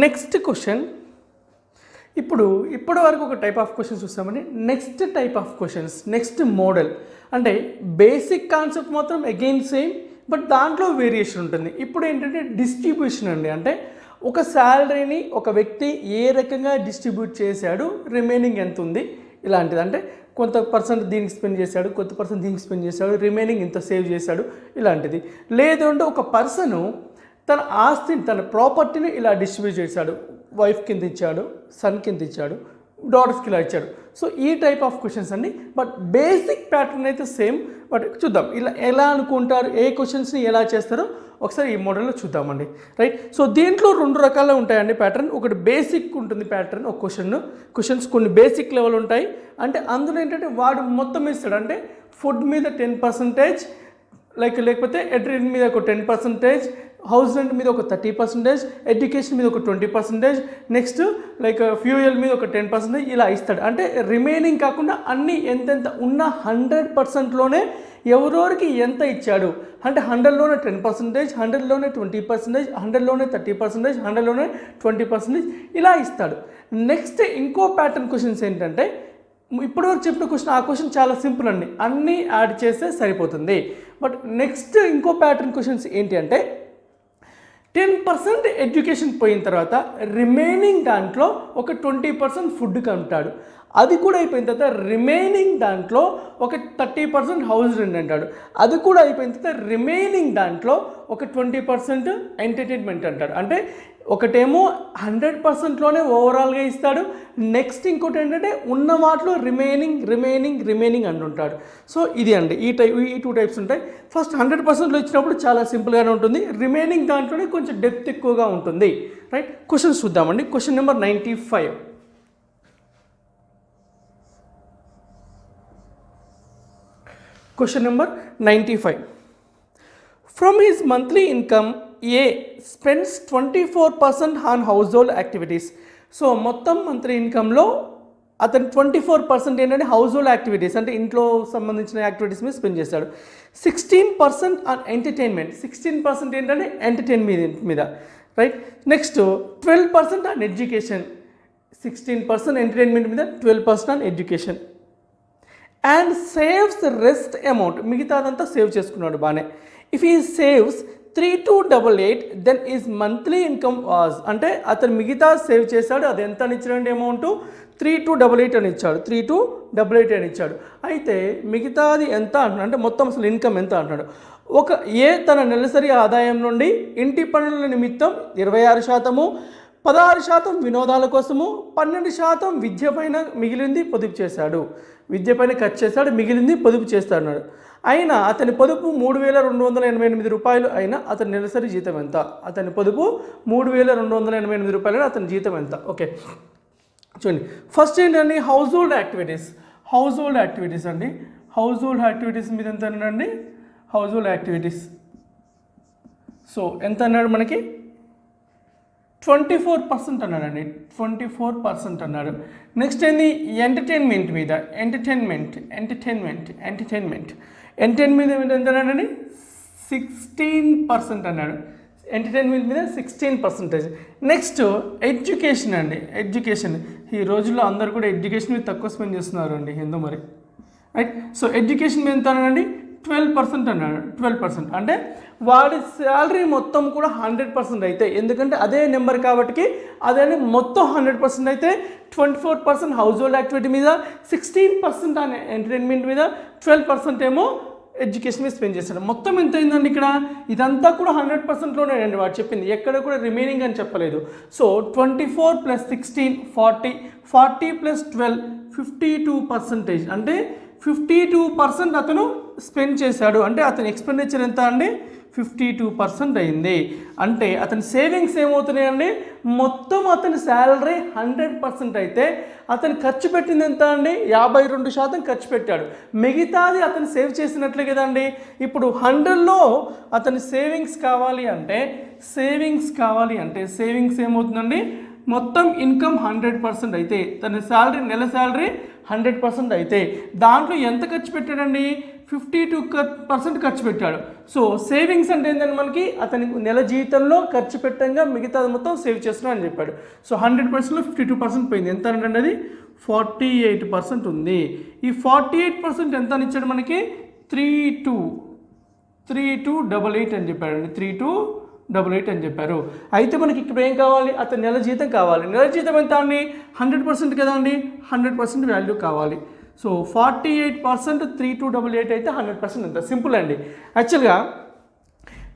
Next question, ఇప్పటి వరకు ఒక టైప్ ఆఫ్ క్వశ్చన్స్ చూస్తామండి. Next type of questions, next model అంటే బేసిక్ కాన్సెప్ట్ మాత్రం అగైన్ సేమ్, బట్ దాంట్లో వేరియేషన్ ఉంటుంది. ఇప్పుడు ఏంటంటే డిస్ట్రిబ్యూషన్ అండి. అంటే ఒక శాలరీని ఒక వ్యక్తి ఏ రకంగా డిస్ట్రిబ్యూట్ చేశాడు, రిమైనింగ్ ఎంత ఉంది, ఇలాంటిది. అంటే కొంత పర్సెంట్ దీనికి స్పెండ్ చేశాడు, కొంత పర్సెంట్ దీనికి స్పెండ్ చేశాడు, రిమైనింగ్ ఇంత సేవ్ చేశాడు, ఇలాంటిది. లేదు అంటే ఒక పర్సను తన ఆస్తిని, తన ప్రాపర్టీని ఇలా డిస్ట్రిబ్యూట్ చేశాడు. వైఫ్ కింద ఇచ్చాడు, సన్ కింద ఇచ్చాడు, డాటర్స్కి ఇలా ఇచ్చాడు. సో ఈ టైప్ ఆఫ్ క్వశ్చన్స్ అండి. బట్ బేసిక్ ప్యాటర్న్ అయితే సేమ్. బట్ చూద్దాం ఇలా ఎలా అనుకుంటారు, ఏ క్వశ్చన్స్ని ఎలా చేస్తారో ఒకసారి ఈ మోడల్లో చూద్దామండి. రైట్. సో దీంట్లో 2 రకాలు ఉంటాయండి ప్యాటర్న్. ఒకటి బేసిక్ ఉంటుంది ప్యాటర్న్, ఒక క్వశ్చన్స్ కొన్ని బేసిక్ లెవెల్ ఉంటాయి. అంటే అందులో ఏంటంటే వాడు మొత్తం ఇస్తాడు. అంటే ఫుడ్ మీద 10%, లేకపోతే ఎంటర్టైన్మెంట్ మీద ఒక 10%, హౌస్ రెంట్ మీద ఒక 30%, ఎడ్యుకేషన్ మీద ఒక 20%, నెక్స్ట్ ఫ్యూయల్ మీద ఒక 10% ఇలా ఇస్తాడు. అంటే రిమైనింగ్ కాకుండా అన్నీ ఎంతెంత ఉన్న 100%లోనే ఎవరెవరికి ఎంత ఇచ్చాడు అంటే 100లోనే 10%, 100లోనే 20%, 100లోనే 30%, 100లోనే 20% ఇలా ఇస్తాడు. నెక్స్ట్ ఇంకో ప్యాటర్న్ క్వశ్చన్స్ ఏంటంటే ఇప్పటివరకు చెప్పిన క్వశ్చన్, ఆ క్వశ్చన్ చాలా సింపుల్ అండి, అన్నీ యాడ్ చేస్తే సరిపోతుంది. బట్ నెక్స్ట్ ఇంకో ప్యాటర్న్ క్వశ్చన్స్ ఏంటి అంటే 10% ఎడ్యుకేషన్ పోయిన తర్వాత రిమైనింగ్ దాంట్లో ఒక 20% ఫుడ్కి అంటాడు. అది కూడా అయిపోయిన తర్వాత రిమైనింగ్ దాంట్లో ఒక 30% హౌస్ రెంట్ అంటాడు. అది కూడా అయిపోయిన తర్వాత రిమైనింగ్ దాంట్లో ఒక 20% ఎంటర్టైన్మెంట్ అంటాడు. అంటే ఒకటేమో 100%లోనే ఓవరాల్గా ఇస్తాడు. నెక్స్ట్ ఇంకోటి ఏంటంటే ఉన్న వాటిలో రిమైనింగ్ అంటుంటాడు. సో ఇది అండి, ఈ 2 టైప్స్ ఉంటాయి. ఫస్ట్ 100%లో ఇచ్చినప్పుడు చాలా సింపుల్గానే ఉంటుంది. రిమైనింగ్ దాంట్లోనే కొంచెం డెప్త్ ఎక్కువగా ఉంటుంది. రైట్. క్వశ్చన్స్ చూద్దామండి. Question number 95. Question number 95. From his monthly income, A spends 24% on household activities. So మొత్తం మంత్లీ ఇన్కంలో అతను 24% ఏంటంటే హౌస్ హోల్డ్ యాక్టివిటీస్ అంటే ఇంట్లో సంబంధించిన యాక్టివిటీస్ మీద స్పెండ్ చేస్తాడు. 16% ఆన్ ఎంటర్టైన్మెంట్, 16% ఏంటంటే ఎంటర్టైన్మెంట్ మీద. Right. Next 12% on education, 16% entertainment మీద, 12% on education. And saves rest amount, మిగతాదంతా సేవ్ చేసుకున్నాడు బాగానే. If he saves 3288 then his monthly income was, అంటే అతను మిగతా సేవ్ చేశాడు. అది ఎంత అని ఇచ్చాడండి అమౌంట్ 3288 అని ఇచ్చాడు, 3288 అని ఇచ్చాడు. అయితే మిగతాది ఎంత అంటున్నాడు అంటే మొత్తం అసలు ఇన్కమ్ ఎంత అంటున్నాడు. తన నెలసరి ఆదాయం నుండి ఇంటి పనుల నిమిత్తం 26%, 16% వినోదాల కోసము, 12% విద్య పైన మిగిలింది పొదుపు చేశాడు. విద్య పైన ఖర్చు చేశాడు, మిగిలింది పొదుపు చేస్తాడు. అయినా అతని పొదుపు 3288 రూపాయలు అయినా అతని నెలసరి జీతం ఎంత? అతని పొదుపు 3288 రూపాయలు అయినా అతని జీతం ఎంత? ఓకే చూడండి. ఫస్ట్ ఏంటండి హౌస్ హోల్డ్ యాక్టివిటీస్ అండి. హౌస్ హోల్డ్ యాక్టివిటీస్ మీద ఎంత అన్నాడండి? హౌస్ హోల్డ్ యాక్టివిటీస్ సో ఎంత అన్నాడు మనకి? 24% అన్నాడండి, 24% అన్నాడు. నెక్స్ట్ ఏంది ఎంటర్టైన్మెంట్ మీద, ఎంటర్టైన్మెంట్ మీద ఎంత అన్నాడండి? 16% అన్నాడు. ఎంటర్టైన్మెంట్ మీద 16%. నెక్స్ట్ ఎడ్యుకేషన్ అండి. ఎడ్యుకేషన్ ఈ రోజుల్లో అందరు కూడా ఎడ్యుకేషన్ మీద తక్కువ స్పెండ్ చేస్తున్నారు అండి, ఎందుకు మరి. రైట్. సో ఎడ్యుకేషన్ మీద ఎంత అన్నాడండి? 12% అన్నాడు. 12% అంటే వాడి శాలరీ మొత్తం కూడా 100% అయితే, ఎందుకంటే అదే నెంబర్ కాబట్టి అదే మొత్తం 100% అయితే 24% హౌస్ హోల్డ్ యాక్టివిటీ మీద, 16% అని ఎంటర్టైన్మెంట్ మీద, 12% ఏమో ఎడ్యుకేషన్ మీద స్పెండ్ చేస్తాడు. మొత్తం ఎంత అయిందండి ఇక్కడ? ఇదంతా కూడా 100%లోనే అండి వాడు చెప్పింది, ఎక్కడ కూడా రిమైనింగ్ అని చెప్పలేదు. సో 24 + 16 40, 40 + 12 52%. అంటే 52% అతను స్పెండ్ చేశాడు. అంటే అతని ఎక్స్పెండిచర్ ఎంత అండి? 52% అయింది. అంటే అతని సేవింగ్స్ ఏమవుతున్నాయండి? మొత్తం అతని శాలరీ 100% అయితే అతను ఖర్చు పెట్టింది ఎంత అండి? 52% ఖర్చు పెట్టాడు. మిగతాది అతను సేవ్ చేసినట్లే కదండి. ఇప్పుడు 100లో అతని సేవింగ్స్ కావాలి అంటే సేవింగ్స్ ఏమవుతుందండి? మొత్తం ఇన్కమ్ 100% అయితే, తన శాలరీ నెల శాలరీ 100% అయితే దాంట్లో ఎంత ఖర్చు పెట్టాడండి? 52% ఖర్చు పెట్టాడు. సో సేవింగ్స్ అంటే ఏంటంటే మనకి అతని నెల జీతంలో ఖర్చు పెట్టంగా మిగతా మొత్తం సేవ్ చేస్తున్నా అని చెప్పాడు. సో 100%లో 52% పోయింది. ఎంత అంటే అది 48% ఉంది. ఈ 48% ఎంత అని ఇచ్చాడు మనకి 3288 అని చెప్పాడండి. 3288 అని చెప్పారు. అయితే మనకి ఇక్కడ ఏం కావాలి, అతని నెల జీతం కావాలి. నెల జీతం ఎంత అండి 100% కదా అండి, 100% వాల్యూ కావాలి. సో 48% 3288 అయితే 100% ఎంత, సింపుల్ అండి. యాక్చువల్గా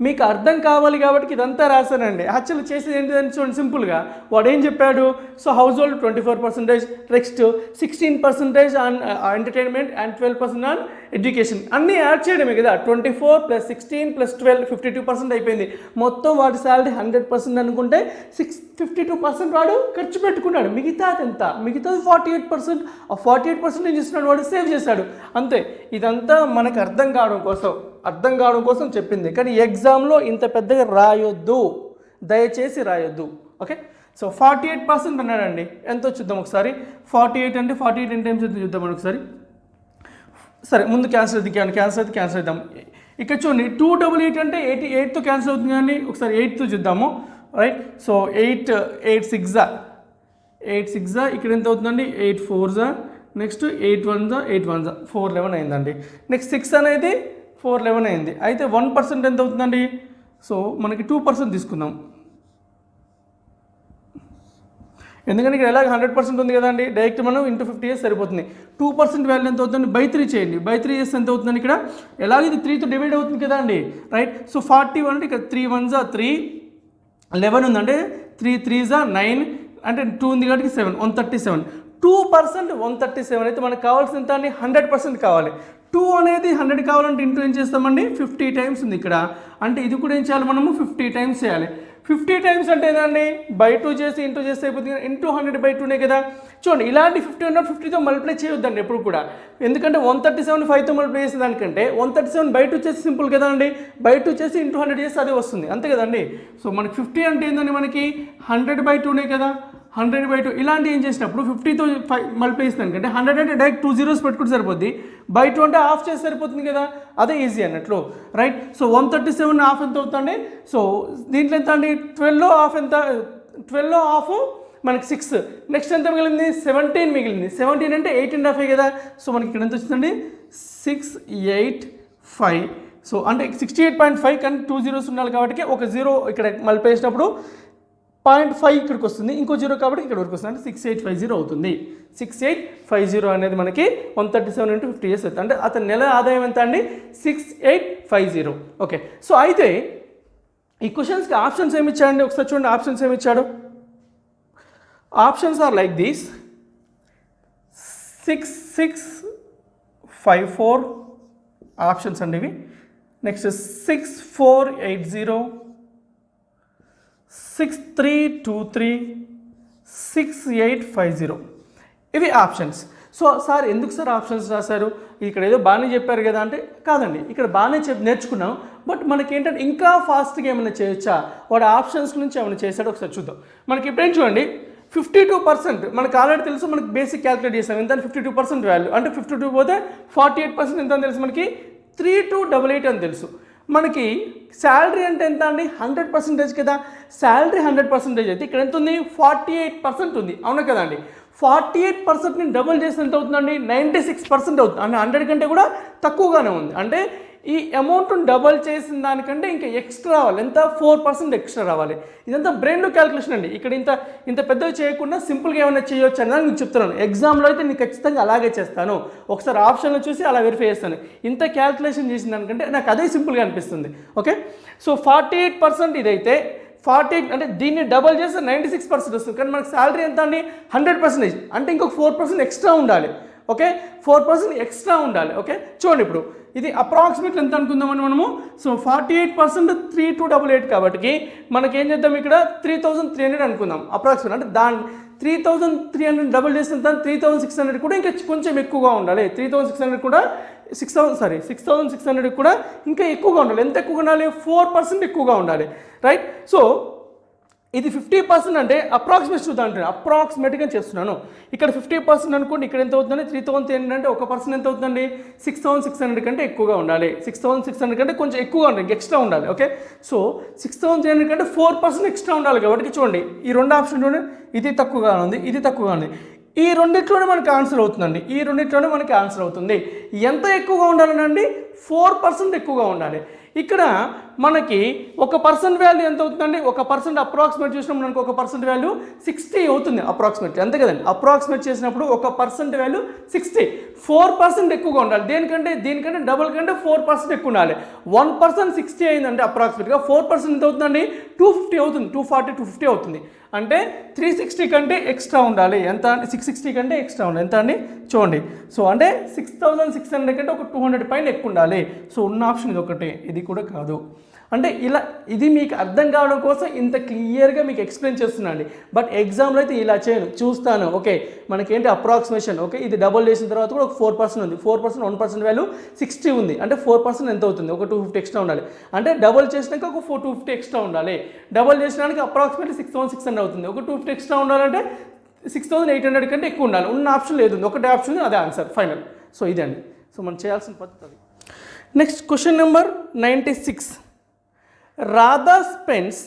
మీకు అర్థం కావాలి కాబట్టి ఇదంతా రాశానండి. యాక్చువల్లీ చేసేది ఏంటిదని చూడండి, సింపుల్గా వాడు ఏం చెప్పాడు. So house hold 24%, next 16% on entertainment and 12% on education. అన్నీ యాడ్ చేయడమే కదా. 24 + 16 + 12 52% అయిపోయింది. మొత్తం వాడి శాలరీ 100% అనుకుంటే 52% వాడు ఖర్చు పెట్టుకున్నాడు. మిగతాది ఎంత, మిగతాది 48%. ఆ 48% ఏం చేస్తున్నాడు, వాడు సేవ్ చేశాడు. అంతే. ఇదంతా మనకు అర్థం కావడం కోసం చెప్పింది. కానీ ఎగ్జామ్లో ఇంత పెద్దగా రాయొద్దు, దయచేసి రాయొద్దు. ఓకే. సో 48% అన్నాడండి. ఎంతో చూద్దాం ఒకసారి. 48 అంటే 48 ఎన్ని టైమ్స్ చూద్దాం ఒకసారి. సరే ముందు క్యాన్సిల్ అవుద్దాం. ఇక్కడ చూడండి 288 అంటే 88తో క్యాన్సిల్ అవుతుంది కానీ ఒకసారి 8తో చూద్దాము. రైట్. సో 8 6 ఇక్కడ ఎంత అవుతుందండి, 8 4 నెక్స్ట్ 8 1 411 అయిందండి. నెక్స్ట్ 6 అనేది 411 అయింది. అయితే 1% ఎంత అవుతుందండి, సో మనకి 2% తీసుకుందాం. ఎందుకంటే ఇక్కడ ఎలాగ 100% ఉంది కదండి, డైరెక్ట్ మనం ఇంటూ 50 చేసి సరిపోతుంది. 2% వాల్యూ ఎంత అవుతుంది, బై 3 చేయండి. బై 3 చేస్తే ఎంత అవుతుందండి, ఇక్కడ ఎలాగ ఇది 3తో డివైడ్ అవుతుంది కదా అండి. రైట్. సో 41 అంటే ఇక్కడ 3 1 3 11 ఉందంటే 3 3 9 అంటే 2 ఉంది కాబట్టి 7 137. 2% 137 అయితే మనకు కావాల్సిన ఎంత అండి, 100% కావాలి. 2 అనేది 100 కావాలంటే ఇంటూ ఏం చేస్తామండి, 50 టైమ్స్ ఉంది ఇక్కడ. అంటే ఇది కూడా ఏం చేయాలి, మనము 50 టైమ్స్ చేయాలి. 50 టైమ్స్ అంటే ఏదండి, బై 2 చేసి ఇంటూ చేస్తే అయిపోతుంది. ఇంటూ 100/2నే కదా. చూడండి ఇలాంటి 50 ఉన్న 50తో మల్టిప్లై చేయొద్దండి ఎప్పుడు కూడా. ఎందుకంటే 137 5తో మల్టిప్లై చేసే దానికంటే 137/2 చేసి సింపుల్ కదా అండి. బై 2 చేసి ఇంటూ 100 చేస్తే అదే వస్తుంది, అంతే కదండి. సో మనకి 50 అంటే ఏంటండి, మనకి 100/2నే కదా. 100/2 ఇలాంటి ఏం చేసినప్పుడు 50తో మల్టిప్లై చేస్తాను కంటే 100 అంటే డైరెక్ట్ 2 zeros పెట్టుకుంటే సరిపోద్ది. బై 2 అంటే హాఫ్ చేసి సరిపోతుంది కదా, అదే ఈజీ అన్నట్లు. రైట్. సో 137 హాఫ్ ఎంత అవుతుందండి, సో దీంట్లో ఎంత అండి 12లో హాఫ్ ఎంత, 12లో హాఫ్ మనకి 6. నెక్స్ట్ ఎంత మిగిలింది, 17 మిగిలింది. 17 అంటే 8.5 కదా. సో మనకి ఇక్కడ ఎంత వచ్చిందండి 685. సో అంటే 68.5 కానీ 2 zeros ఉండాలి కాబట్టి ఒక 0 ఇక్కడ మల్టిప్లై చేసినప్పుడు 0.5 ఇక్కడికి వస్తుంది, ఇంకో 0 కాబట్టి ఇక్కడ వరకు వస్తుంది. అంటే 6850 అవుతుంది. 6850 అనేది మనకి 137 × 50 years అవుతుంది. అంటే అతని నెల ఆదాయం ఎంత అండి, 6850. ఓకే. సో అయితే ఈ క్వశ్చన్స్కి ఆప్షన్స్ ఏమి ఇచ్చాడండి, ఒకసారి చూడండి ఆప్షన్స్ ఏమి ఇచ్చాడు. Options are like these: 6654 options అండి ఇవి. నెక్స్ట్ 6480, 6323, 6850 ఇవి ఆప్షన్స్. సో సార్ ఎందుకు సార్ ఆప్షన్స్ రాశారు, ఇక్కడ ఏదో బాగానే చెప్పారు కదా అంటే కాదండి, ఇక్కడ బాగానే నేర్చుకున్నాం. బట్ మనకి ఏంటంటే ఇంకా ఫాస్ట్గా ఏమైనా చేయొచ్చా, వాడు ఆప్షన్స్ నుంచి ఏమైనా చేశాడో ఒకసారి చూద్దాం. మనకి ఇప్పుడేం చూడండి 52% మనకు ఆల్రెడీ తెలుసు, మనకి బేసిక్ క్యాలిక్యులేట్ చేసాం. ఎంత 52% వాల్యూ అంటే 52 పోతే 48% ఎంత అని తెలుసు, మనకి 3288 అని తెలుసు. మనకి శాలరీ అంటే ఎంత అండి, 100% కదా. శాలరీ 100% అయితే ఇక్కడ ఎంత ఉంది, 48% ఉంది, అవునా కదా అండి. 48%ని డబుల్ చేస్తే ఎంత అవుతుందండి, 96% అవుతుంది. అంటే 100 కంటే కూడా తక్కువగానే ఉంది. అంటే ఈ అమౌంట్ని డబల్ చేసిన దానికంటే ఇంకా ఎక్స్ట్రా రావాలి. ఎంత, 4% ఎక్స్ట్రా రావాలి. ఇదంతా బ్రెయిన్లో క్యాలిక్యులేషన్ అండి. ఇక్కడ ఇంత పెద్దగా చేయకుండా సింపుల్గా ఏమైనా చేయొచ్చు అని నేను చెప్తున్నాను. ఎగ్జామ్లో అయితే నేను ఖచ్చితంగా అలాగే చేస్తాను. ఒకసారి ఆప్షన్లో చూసి అలా వెరిఫై చేస్తాను. ఇంత క్యాలిక్యులేషన్ చేసిన దానికంటే నాకు అదే సింపుల్గా అనిపిస్తుంది. ఓకే. సో 48% ఇదైతే 48 అంటే దీన్ని డబల్ చేస్తే 96% వస్తుంది. కానీ మనకు శాలరీ ఎంత అండి, 100%. అంటే ఇంకొక 4% ఎక్స్ట్రా ఉండాలి. ఓకే, 4% ఎక్స్ట్రా ఉండాలి. ఓకే, చూడండి ఇప్పుడు ఇది అప్రాక్సిమేట్ ఎంత అనుకుందామని మనము. సో 48% 3288 కాబట్టి మనకేం చేద్దాం, ఇక్కడ 3300 అనుకుందాం అప్రాక్సిమేట్. అంటే దాని 3300 డబుల్ చేసిన దాని 3600 కూడా ఇంకా కొంచెం ఎక్కువగా ఉండాలి. 3600 కూడా 6600 కూడా ఇంకా ఎక్కువగా ఉండాలి. ఎంత ఎక్కువగా ఉండాలి, 4% ఎక్కువగా ఉండాలి. రైట్. సో ఇది 50% అంటే అప్రాక్సిమేట్ చూద్దాం అంటే అప్రాక్సిమేట్గా చేస్తున్నాను. ఇక్కడ 50% అనుకోండి, ఇక్కడ ఎంత అవుతుందండి 3000 అంటే ఒక పర్సన్ ఎంత అవుతుందండి 6600 కంటే ఎక్కువగా ఉండాలి. 6600 కంటే కొంచెం ఎక్కువగా ఉండాలి, ఎక్స్ట్రా ఉండాలి. ఓకే, సో 6300 కంటే 4% ఎక్స్ట్రా ఉండాలి. కాబట్టి చూడండి ఈ రెండు ఆప్షన్లోనే ఇది తక్కువగా ఉంది, ఇది తక్కువగా ఉంది. ఈ రెండిట్లోనే మనకి ఆన్సర్ అవుతుందండి, ఈ రెండిట్లోనే మనకి ఆన్సర్ అవుతుంది. ఎంత ఎక్కువగా ఉండాలనండి 4% ఎక్కువగా ఉండాలి. ఇక్కడ మనకి ఒక పర్సెంట్ వాల్యూ ఎంత అవుతుందండి, ఒక పర్సెంట్ అప్రాక్సిమేట్ చేసినప్పుడు మనకు ఒక పర్సెంట్ వాల్యూ 60 అవుతుంది అప్రాక్సిమేట్, అంతే కదండి. అప్రాక్సిమేట్ చేసినప్పుడు ఒక పర్సెంట్ వాల్యూ 60, 4% ఎక్కువగా ఉండాలి. దీనికంటే డబుల్ కంటే 4% ఎక్కువ ఉండాలి. 1% 60 అయిందంటే అప్రాక్సిమేట్గా 4% ఎంత అవుతుందండి 250 అవుతుంది, 240 250 అవుతుంది. అంటే 360 కంటే ఎక్స్ట్రా ఉండాలి. ఎంత అంటే 660 కంటే ఎక్స్ట్రా ఉండాలి. ఎంత అండి చూడండి, సో అంటే 6600 కంటే ఒక 200 పైన ఎక్కువ ఉండాలి. సో ఉన్న ఆప్షన్ ఇది ఒకటే, ఇది కూడా కాదు. అంటే ఇలా ఇది మీకు అర్థం కావడం కోసం ఇంత క్లియర్గా మీకు ఎక్స్ప్లెయిన్ చేస్తున్నాను. బట్ ఎగ్జామ్లో అయితే ఇలా చేయను, చూస్తాను. ఓకే, మనకేంటి అప్రాక్సిమేషన్. ఓకే, ఇది డబుల్ చేసిన తర్వాత కూడా ఒక 4% ఉంది, 4% 1% వాల్యూ 60 ఉంది. అంటే 4% ఎంత అవుతుంది, ఒక 250 ఎక్స్ట్రా ఉండాలి. అంటే డబుల్ చేసినాక ఒక 250 ఎక్స్ట్రా ఉండాలి. డబుల్ చేసినాక అప్రాక్సిమేట్లీ 6600 అవుతుంది. ఒక 250 ఎక్స్ట్రా ఉండాలంటే 6800 కంటే ఎక్కువ ఉండాలి. ఉన్న ఆప్షన్ లేదు, ఒకటే ఆప్షన్, అదే ఆన్సర్ ఫైనల్. సో ఇదే అండి, సో మనం చేయాల్సిన పద్ధతి. Next question number 96. Radha spends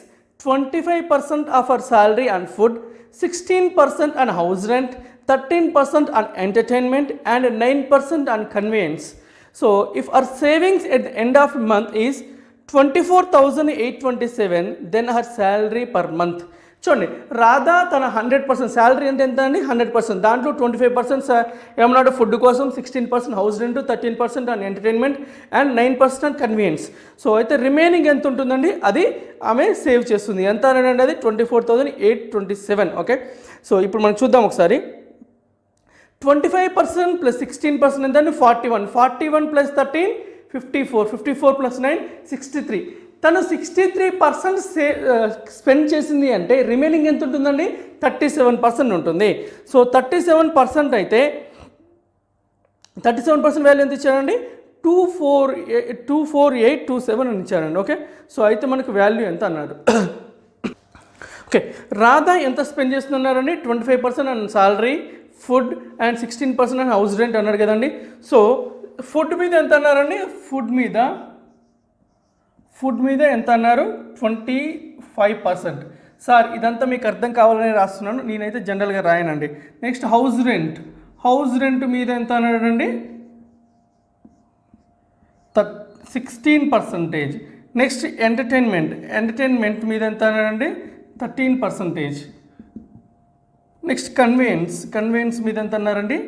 25% of her salary on food, 16% on house rent, 13% on entertainment, and 9% on conveyance. So, if her savings at the end of the month is 24,827, then her salary per month. చూడండి, రాధా తన 100% salary ఎంత అండి 100%, దాంట్లో 25% ఏమన్నాడు food కోసం, 16% house rent, 13% on entertainment and 9% on convenience. So అయితే remaining ఎంత ఉంటుందండి అది ఆమె సేవ్ చేస్తుంది. ఎంత అనండి అది 24,827. ఓకే, సో ఇప్పుడు మనం చూద్దాం ఒకసారి. 25% ప్లస్ 16% ఎంత అండి 41 ప్లస్ 13 54 ప్లస్ 9 63. తను 63% స్పెండ్ చేసింది అంటే రిమైనింగ్ ఎంత ఉంటుందండి 37% ఉంటుంది. సో 37% అయితే 37% వాల్యూ ఎంత ఇచ్చారండి 24827 అని ఇచ్చారండి. ఓకే, సో అయితే మనకు వాల్యూ ఎంత అన్నాడు. ఓకే, రాధా ఎంత స్పెండ్ చేస్తున్నారండి 25% and salary, food and 16% and house rent అన్నాడు కదండి. సో ఫుడ్ మీద ఎంత అన్నారండి, ఫుడ్ మీద ఎంత అన్నారు 25%. సార్ ఇదంతా మీకు అర్థం కావాలని రాస్తున్నాను, నేనైతే జనరల్గా రాయనండి. నెక్స్ట్ హౌస్ రెంట్ మీద ఎంత అన్నాడండి 16%. నెక్స్ట్ ఎంటర్టైన్మెంట్ మీద ఎంత అన్నాడండి 13%. నెక్స్ట్ కన్వెన్స్ మీద ఎంత అన్నారండి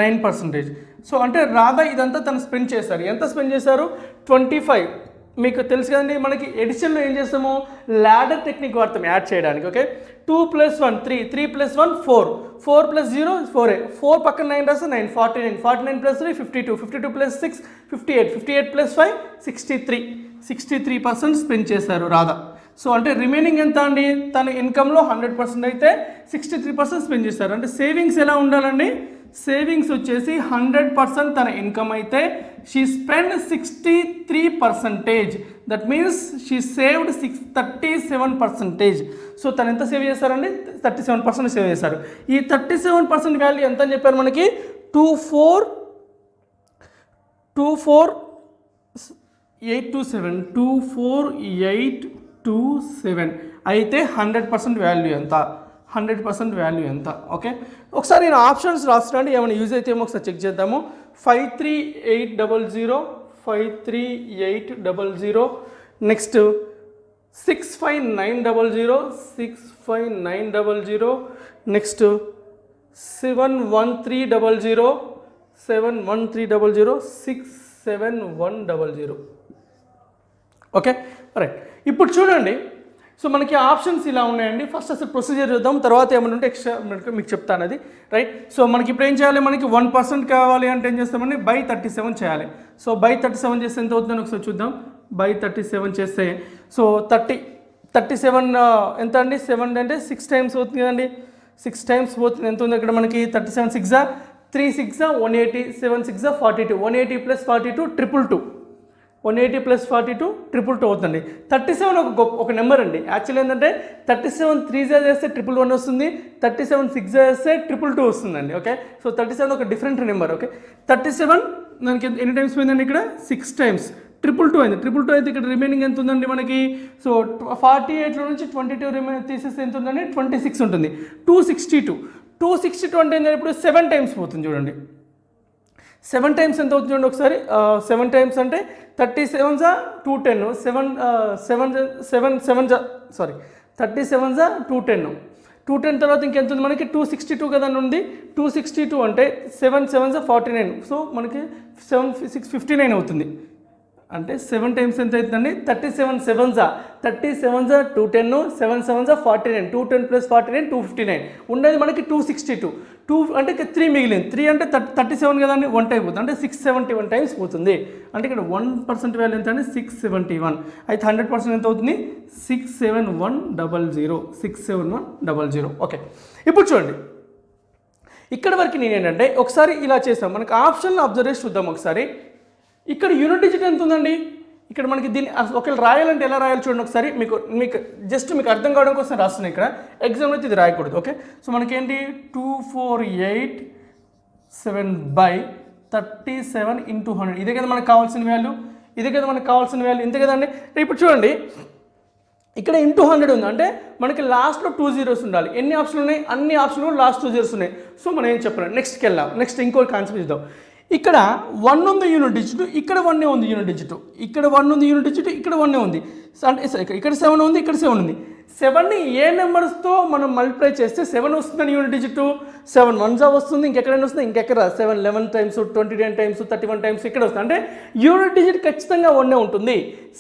9%. సో అంటే రాధా ఇదంతా తను స్పెండ్ చేశారు. ఎంత స్పెండ్ చేశారు 25. మీకు తెలుసు కదండి, మనకి ఎడిషన్లో ఏం చేస్తాము ల్యాడర్ టెక్నిక్ వాడతాం యాడ్ చేయడానికి. ఓకే, 2 + 1 3, 3 + 1 4, 4 + 0 4, 4 పక్కన 9 రాస్తే 9, 49, 49 + 3 52, 52 + 6 58, 58 + 5 63% స్పెండ్ చేశారు రాధా. సో అంటే రిమైనింగ్ ఎంత అండి, తన ఇన్కంలో 100% అయితే 63% స్పెండ్ చేశారు. అంటే సేవింగ్స్ ఎలా ఉండాలండి, సేవింగ్స్ వచ్చేసి 100% తన ఇన్కమ్ అయితే she spend 63%. That means she saved 37%. So తను ఎంత సేవ్ చేశారండి 37% సేవ్ చేశారు. ఈ 37% వాల్యూ ఎంత అని చెప్పారు మనకి 24827 అయితే 100% వాల్యూ ఎంత, 100% వాల్యూ ఎంత. ఓకే, ఒకసారి నేను ఆప్షన్స్ రాస్తున్నాను, ఏమైనా యూజ్ అయితే ఏమో ఒకసారి చెక్ చేద్దాము. 53800, నెక్స్ట్ 65900, నెక్స్ట్ 71300, 67100. ఓకే రైట్, ఇప్పుడు చూడండి. సో మనకి ఆప్షన్స్ ఇలా ఉన్నాయండి. ఫస్ట్ అసలు ప్రొసీజర్ చూద్దాం, తర్వాత ఏమైనా ఉంటే ఎక్స్ట్రా మీకు చెప్తాను అది. రైట్, సో మనకి ఇప్పుడు ఏం చేయాలి, మనకి 1% కావాలి అంటే ఏం చేస్తామండి బై 37 చేయాలి. సో బై 37 చేస్తే ఎంత అవుతుందని ఒకసారి చూద్దాం. బై 37 చేస్తే సో 37 ఎంత అండి 7 అంటే 6 టైమ్స్ అవుతుంది కదండి. 6 టైమ్స్ పోతుంది, ఎంత ఉంది ఇక్కడ మనకి 37 6 3 6 180, 7 6 42, 180 + 42 222. 180 + 42 222 అవుతుంది. 37 ఒక నెంబర్ అండి. యాక్చువల్లీ ఏంటంటే 37 3 చేస్తే 111 వస్తుంది, 37 6 చేస్తే 222 వస్తుందండి. ఓకే, సో 37 ఒక డిఫరెంట్ నెంబర్. ఓకే, 37 దానికి ఎన్ని టైమ్స్ పోయిందండి? ఇక్కడ 6 టైమ్స్ 222 అయింది. 222 అయితే ఇక్కడ రిమైనింగ్ ఎంత ఉందండి మనకి? సో 48లో నుంచి 22 రిమైనింగ్ తీసేస్తే ఎంత ఉందండి? 26 ఉంటుంది. 262 అంటే ఇప్పుడు 7 టైమ్స్ పోతుంది చూడండి. 7 టైమ్స్ ఎంత అవుతుంది చూడండి ఒకసారి. 7 టైమ్స్ అంటే 37 × 210, 37 × 210. 210 తర్వాత ఇంకెంత ఉంది మనకి? 262 కదా ఉంది. 262 అంటే 7 7 × 49, సో మనకి 7 6 59 అవుతుంది. అంటే 7 టైమ్స్ ఎంత అవుతుందండి? 37 7 × 210, 7 7 × 49, 210 + 49 259 ఉండేది మనకి 262. 2 అంటే 3 మిగిలింది. 3 అంటే 37 కదండి, 1 టైం పోతుంది అంటే 671 టైమ్స్ పోతుంది. అంటే ఇక్కడ 1% వాల్యూ ఎంత అండి? 671. అయితే 100% ఎంత అవుతుంది? 67100. 67100. ఓకే, ఇప్పుడు చూడండి ఇక్కడ వరకు నేను ఏంటంటే ఒకసారి ఇలా చేస్తాం. మనకి ఆప్షన్లో అబ్జర్వ్ చేసి చూద్దాం ఒకసారి. ఇక్కడ యూనిట్ డిజిట్ ఎంత ఉందండి? ఇక్కడ మనకి దీన్ని ఒకవేళ రాయాలంటే ఎలా రాయాలి చూడండి ఒకసారి. మీకు జస్ట్ మీకు అర్థం కావడం కోసం రాస్తున్నాను. ఇక్కడ ఎగ్జామ్లో అయితే ఇది రాయకూడదు. ఓకే, సో మనకేంటి 2487/37 × 100. ఇదే కదా మనకు కావాల్సిన వాల్యూ, ఇంతే కదండి. ఇప్పుడు చూడండి ఇక్కడ ఇంటూ 100 ఉంది అంటే మనకి లాస్ట్లో 2 zeros ఉండాలి. ఎన్ని ఆప్షన్లు ఉన్నాయి? అన్ని ఆప్షన్లు లాస్ట్ 2 zeros ఉన్నాయి. సో మనం ఏం చెప్పాలి? నెక్స్ట్కి వెళ్దాం. నెక్స్ట్ ఇంకో కాన్సెప్ట్ చూద్దాం. ఇక్కడ 1 ఉంది యూనిట్ డిజిట్, ఇక్కడ 1 ఉంది యూనిట్ డిజిట్, ఇక్కడ 1 ఉంది యూనిట్ డిజిట్, ఇక్కడ 1 ఉంది. అంటే ఇక్కడ 7 ఉంది, ఇక్కడ 7 ఉంది. 7ని ఏ నెంబర్స్తో మనం మల్టిప్లై చేస్తే 7 వస్తుందని యూనిట్ డిజిట్? 7 1s వస్తుంది. ఇంకెక్కడైనా వస్తుంది? ఇంకెక్కడ 7 11 టైమ్స్, 29 టైమ్స్, 31 టైమ్స్ ఇక్కడ వస్తుంది. అంటే యూనిట్ డిజిట్ ఖచ్చితంగా 1 ఉంటుంది.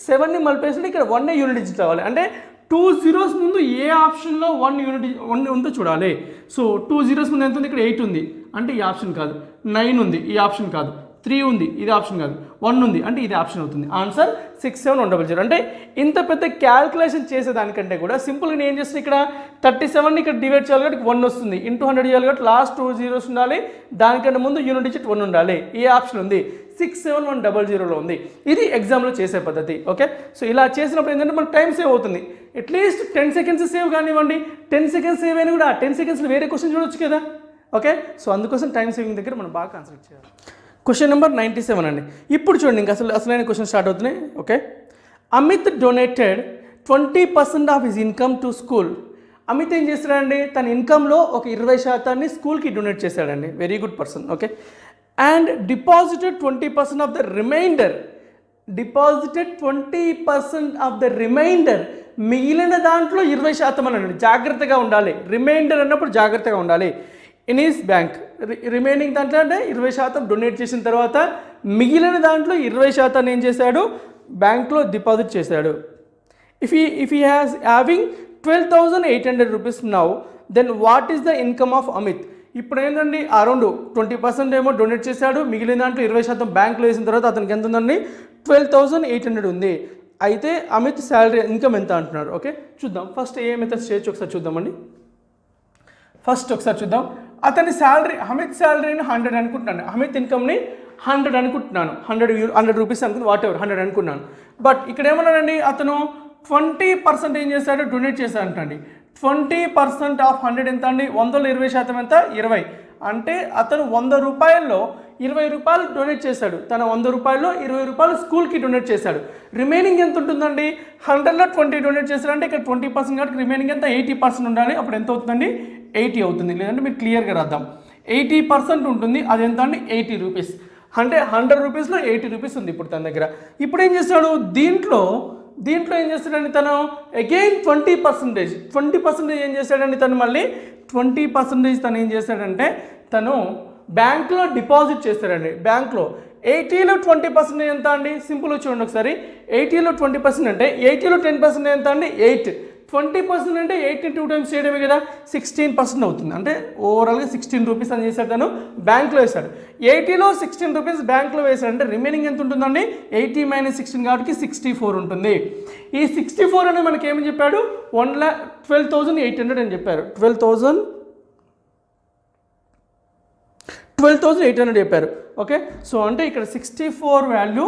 7ని మల్టిప్లై చేస్తే ఇక్కడ 1 యూనిట్ డిజిట్ రావాలి. అంటే 2 zeros ముందు ఏ ఆప్షన్లో 1 యూనిట్ 1 ఉందో చూడాలి. సో 2 zeros ముందు ఎంత ఉంది? ఇక్కడ 8 ఉంది అంటే ఈ ఆప్షన్ కాదు. 9 ఉంది, ఈ ఆప్షన్ కాదు. 3 ఉంది, ఇది ఆప్షన్ కాదు. 1 ఉంది అంటే ఇది ఆప్షన్ అవుతుంది. ఆన్సర్ 67100. అంటే ఇంత పెద్ద క్యాల్కులేషన్ చేసేదానికంటే కూడా సింపుల్గా నేను ఏం చేస్తాను? ఇక్కడ 37ని ఇక్కడ డివైడ్ చేయాలి కాబట్టి 1 వస్తుంది. ఇంటూ 100 చేయాలి కాబట్టి లాస్ట్ 2 zeros ఉండాలి. దానికంటే ముందు యూనిట్ డిజిట్ 1 ఉండాలి. ఏ ఆప్షన్ ఉంది? 67100లో ఉంది. ఇది ఎగ్జామ్లో చేసే పద్ధతి. ఓకే, సో ఇలా చేసినప్పుడు ఏంటంటే మనకు టైం సేవ్ అవుతుంది. అట్లీస్ట్ 10 seconds సేవ్ కానివ్వండి. 10 seconds సేవ్ అయినా కూడా ఆ 10 secondsలో వేరే క్వశ్చన్ చూడొచ్చు కదా. ఓకే, సో అందుకోసం టైం సేవింగ్ దగ్గర మనం బాగా కాన్సన్ట్రేట్ చేయాలి. క్వశ్చన్ నెంబర్ 97 అండి. ఇప్పుడు చూడండి ఇంకా అసలైన క్వశ్చన్ స్టార్ట్ అవుతున్నాయి. Okay, Amit donated 20% of his income to school. Amit ఏం చేస్తాడండి? తన ఇన్కమ్లో ఒక 20% స్కూల్కి డొనేట్ చేశాడండి. Very good person. Okay, and deposited 20% of the remainder. 20% of the remainder, మిగిలిన దాంట్లో 20% అనండి. జాగ్రత్తగా ఉండాలి. రిమైండర్ అన్నప్పుడు జాగ్రత్తగా ఉండాలి. ఇన్ ఈస్ బ్యాంక్, రిమైనింగ్ దాంట్లో అంటే 20% డొనేట్ చేసిన తర్వాత మిగిలిన దాంట్లో 20% ఏం చేశాడు? బ్యాంక్లో డిపాజిట్ చేశాడు. If he has having 12,800 rupees now, then what is the income of Amit? ఇప్పుడు ఏంటండి? అరౌండ్ 20% ఏమో డొనేట్ చేశాడు, మిగిలిన దాంట్లో 20% బ్యాంక్లో వేసిన తర్వాత అతనికి ఎంత ఉందండి? 12,800 ఉంది. అయితే అమిత్ శాలరీ ఇన్కమ్ ఎంత అంటున్నారు? ఓకే, చూద్దాం. ఫస్ట్ ఏ మెథడ్స్ చేయొచ్చు ఒకసారి చూద్దామండి. ఫస్ట్ ఒకసారి చూద్దాం. అతని శాలరీ, అమిత్ శాలరీని 100 అనుకుంటున్నాను. అమిత్ ఇన్కమ్ని 100 అనుకుంటున్నాను. 100 రూపీస్ అనుకుంది, వాట్ ఎవర్ 100 అనుకున్నాను. బట్ ఇక్కడ ఏమన్నాడండి? అతను 20% ఏం చేశాడు? డొనేట్ చేశాడంటండి. 20% ఆఫ్ 100 ఎంత అండి? 100లో 20% ఎంత? 20. అంటే అతను 100 రూపాయల్లో 20 రూపాయలు డొనేట్ చేశాడు. తన 100 రూపాయల్లో 20 రూపాయలు స్కూల్కి డొనేట్ చేశాడు. రిమైనింగ్ ఎంత ఉంటుందండి? 100లో 20 డొనేట్ చేశాడంటే ఇక్కడ 20% కాబట్టి రిమైనింగ్ ఎంత? 80% ఉండాలి. అప్పుడు ఎంత అవుతుందండి? 80 అవుతుంది. లేదంటే మీరు క్లియర్గా రాద్దాం. 80% ఉంటుంది. అది ఎంత అండి? 80 రూపీస్. అంటే 100 రూపీస్లో 80 రూపీస్ ఉంది ఇప్పుడు తన దగ్గర. ఇప్పుడు ఏం చేస్తాడు? దీంట్లో ఏం చేస్తాడండి తను? అగైన్ 20% ఏం చేస్తాడండి తను? మళ్ళీ 20% తను ఏం చేస్తాడంటే తను బ్యాంక్లో డిపాజిట్ చేస్తాడండి. బ్యాంక్లో 80లో 20% ఎంత అండి? సింపుల్గా చూడండి ఒకసారి. 80లో 20% అంటే 80లో 10% ఎంత అండి? 8. 20% అంటే 8ని 2 times చేయడమే కదా, 16% అవుతుంది. అంటే ఓవరాల్గా 16 రూపీస్ అని చేశాడు తను, బ్యాంక్లో వేశాడు. 80లో 16 రూపీస్ బ్యాంక్లో వేశాడు అంటే రిమైనింగ్ ఎంత ఉంటుందండి? 80 - 16 కాబట్టి 64 ఉంటుంది. ఈ 64 అనేది మనకి ఏమని చెప్పాడు? 12,800 అని చెప్పారు. 12,800 చెప్పారు. ఓకే, సో అంటే ఇక్కడ 64 వాల్యూ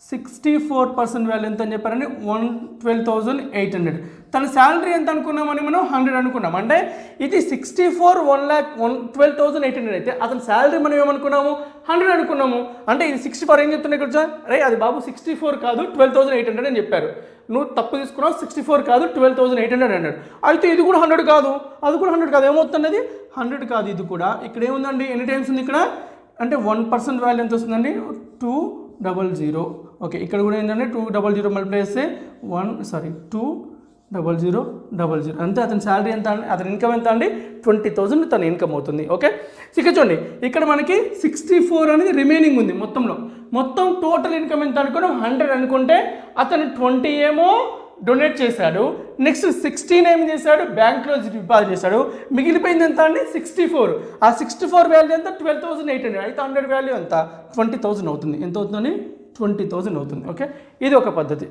64% వాల్యూ ఎంత అని చెప్పారండి 112,800. తన శాలరీ ఎంత అనుకున్నామని మనం 100 అనుకున్నాం. అంటే ఇది 1,12,800 అయితే అతని శాలరీ మనం ఏమనుకున్నాము 100 అనుకున్నాము. అంటే ఇది 64 ఏం చెప్తున్నాయి ఇక్కడ సార్? అరే అది బాబు 64 కాదు 12,800 అని చెప్పారు. నువ్వు తప్పు తీసుకున్నావు, 64 కాదు 12,800 అన్నాడు. అయితే ఇది కూడా 100 కాదు, అది కూడా 100 కాదు, ఏమవుతుంది? 100 కాదు ఇది కూడా. ఇక్కడ ఏముందండి, ఎన్ని టైమ్స్ ఉంది ఇక్కడ అంటే 1% వాల్యూ ఎంత వస్తుందండి 200. ఓకే, ఇక్కడ కూడా ఏంటంటే 200 మల్టిప్లై చేస్తే 20000 అంతే. అతని శాలరీ ఎంత అండి, అతని ఇన్కమ్ ఎంత అండి 20,000 తన ఇన్కమ్ అవుతుంది. ఓకే, ఇక చూడండి ఇక్కడ మనకి 64 అనేది రిమైనింగ్ ఉంది మొత్తంలో. మొత్తం టోటల్ ఇన్కమ్ ఎంత అనుకున్నాం 100 అనుకుంటే అతను 20 ఏమో డొనేట్ చేశాడు, నెక్స్ట్ 16 ఏం చేశాడు బ్యాంక్లో డిపాజిట్ చేశాడు, మిగిలిపోయింది ఎంత అండి 64. ఆ 64 వాల్యూ ఎంత 12,800. అయితే 100 వాల్యూ ఎంత 20,000 అవుతుంది. ఎంత అవుతుందని 20,000 అవుతుంది. ఓకే, ఇది ఒక పద్ధతి.